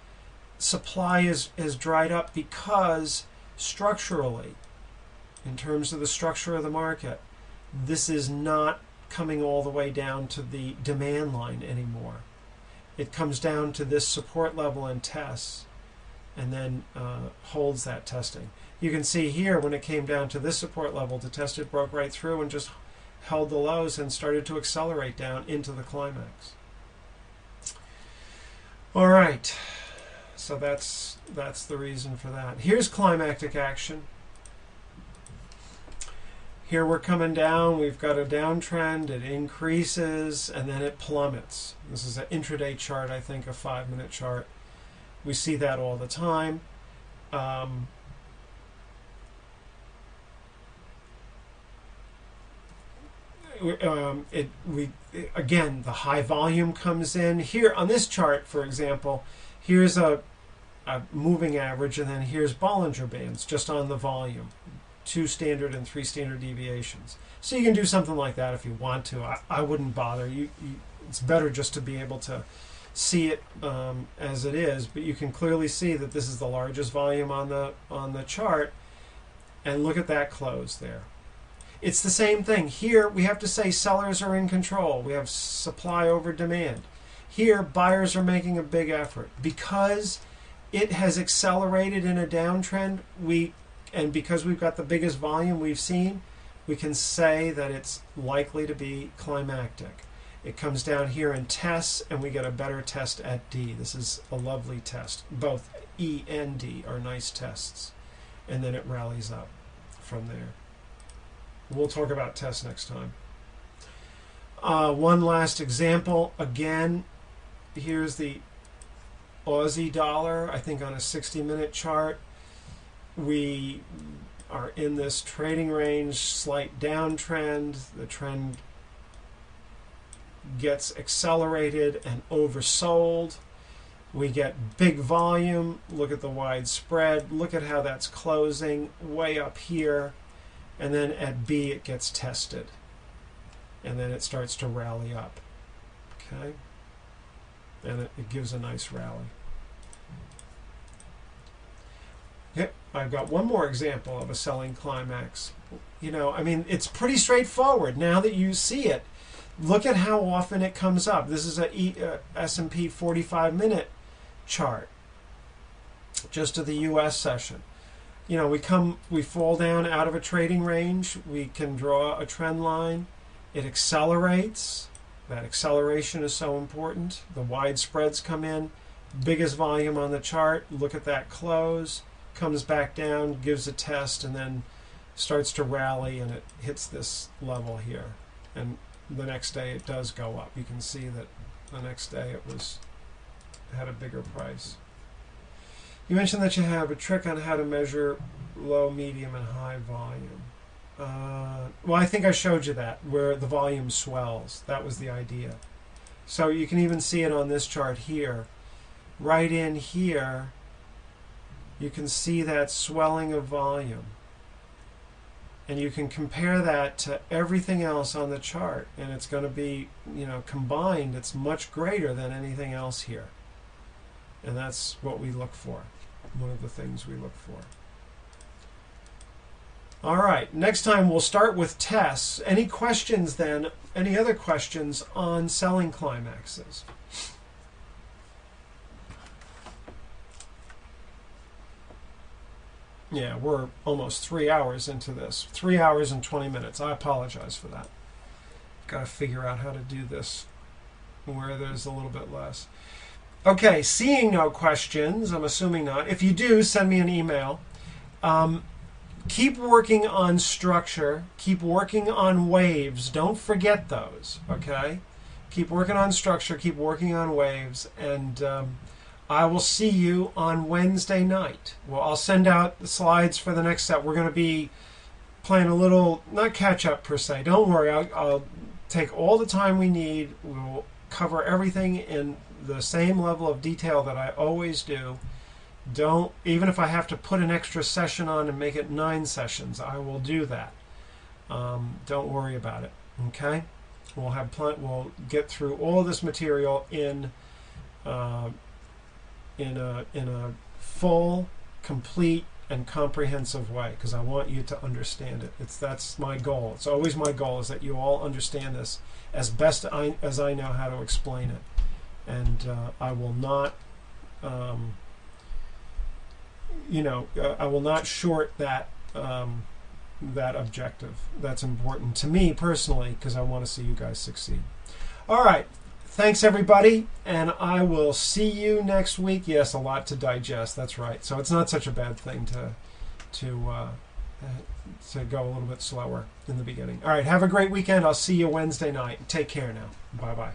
supply is dried up because structurally, in terms of the structure of the market, this is not coming all the way down to the demand line anymore. it comes down to this support level and tests, and then holds that testing. You can see here when it came down to this support level to test, it broke right through and just held the lows and started to accelerate down into the climax. All right, so that's the reason for that. Here's climactic action. Here we're coming down, we've got a downtrend, it increases, and then it plummets. This is an intraday chart, I think, a 5-minute chart. We see that all the time. Again, the high volume comes in. Here on this chart, for example, here's a moving average, and then here's Bollinger Bands just on the volume. 2 standard and 3 standard deviations. So you can do something like that if you want to. I wouldn't bother. It's better just to be able to see it as it is, but you can clearly see that this is the largest volume on the chart, and look at that close there. It's the same thing. Here we have to say sellers are in control. We have supply over demand. Here buyers are making a big effort. Because it has accelerated in a downtrend, and because we've got the biggest volume we've seen, we can say that it's likely to be climactic. It comes down here and tests, and we get a better test at D. This is a lovely test. Both E and D are nice tests. And then it rallies up from there. We'll talk about tests next time. One last example. Again, here's the Aussie dollar, I think on a 60-minute chart. We are in this trading range, slight downtrend. The trend gets accelerated and oversold. We get big volume. Look at the wide spread. Look at how that's closing way up here. And then at B it gets tested. And then it starts to rally up. Okay? And it gives a nice rally. Yep, I've got one more example of a selling climax. I mean, it's pretty straightforward now that you see it. Look at how often it comes up. This is a S&P 45-minute chart, just to the U.S. session. We fall down out of a trading range. We can draw a trend line. It accelerates. That acceleration is so important. The wide spreads come in. Biggest volume on the chart. Look at that close. Comes back down, gives a test, and then starts to rally, and it hits this level here. And the next day it does go up. You can see that the next day it had a bigger price. You mentioned that you have a trick on how to measure low, medium, and high volume. Well, I think I showed you that, where the volume swells. That was the idea. So you can even see it on this chart here. Right in here, you can see that swelling of volume. And you can compare that to everything else on the chart, and it's going to be, combined, it's much greater than anything else here. And that's what we look for, one of the things we look for. All right, next time we'll start with tests. Any questions then? Any other questions on selling climaxes? Yeah, we're almost 3 hours into this. 3 hours and 20 minutes. I apologize for that. Got to figure out how to do this where there's a little bit less. Okay, seeing no questions, I'm assuming not. If you do, send me an email. Keep working on structure. Keep working on waves. Don't forget those, okay? Keep working on structure. Keep working on waves. And I will see you on Wednesday night. Well, I'll send out the slides for the next set. We're going to be playing a little, not catch up per se. Don't worry. I'll take all the time we need. We'll cover everything in the same level of detail that I always do. Even if I have to put an extra session on and make it 9 sessions, I will do that. Don't worry about it. Okay? We'll get through all this material in a full, complete, and comprehensive way, because I want you to understand it. That's my goal. It's always my goal, is that you all understand this as best as I know how to explain it. and I will not, I will not short that that objective. That's important to me personally because I want to see you guys succeed. All right. Thanks, everybody, and I will see you next week. Yes, a lot to digest. That's right. So it's not such a bad thing to go a little bit slower in the beginning. All right. Have a great weekend. I'll see you Wednesday night. Take care now. Bye-bye.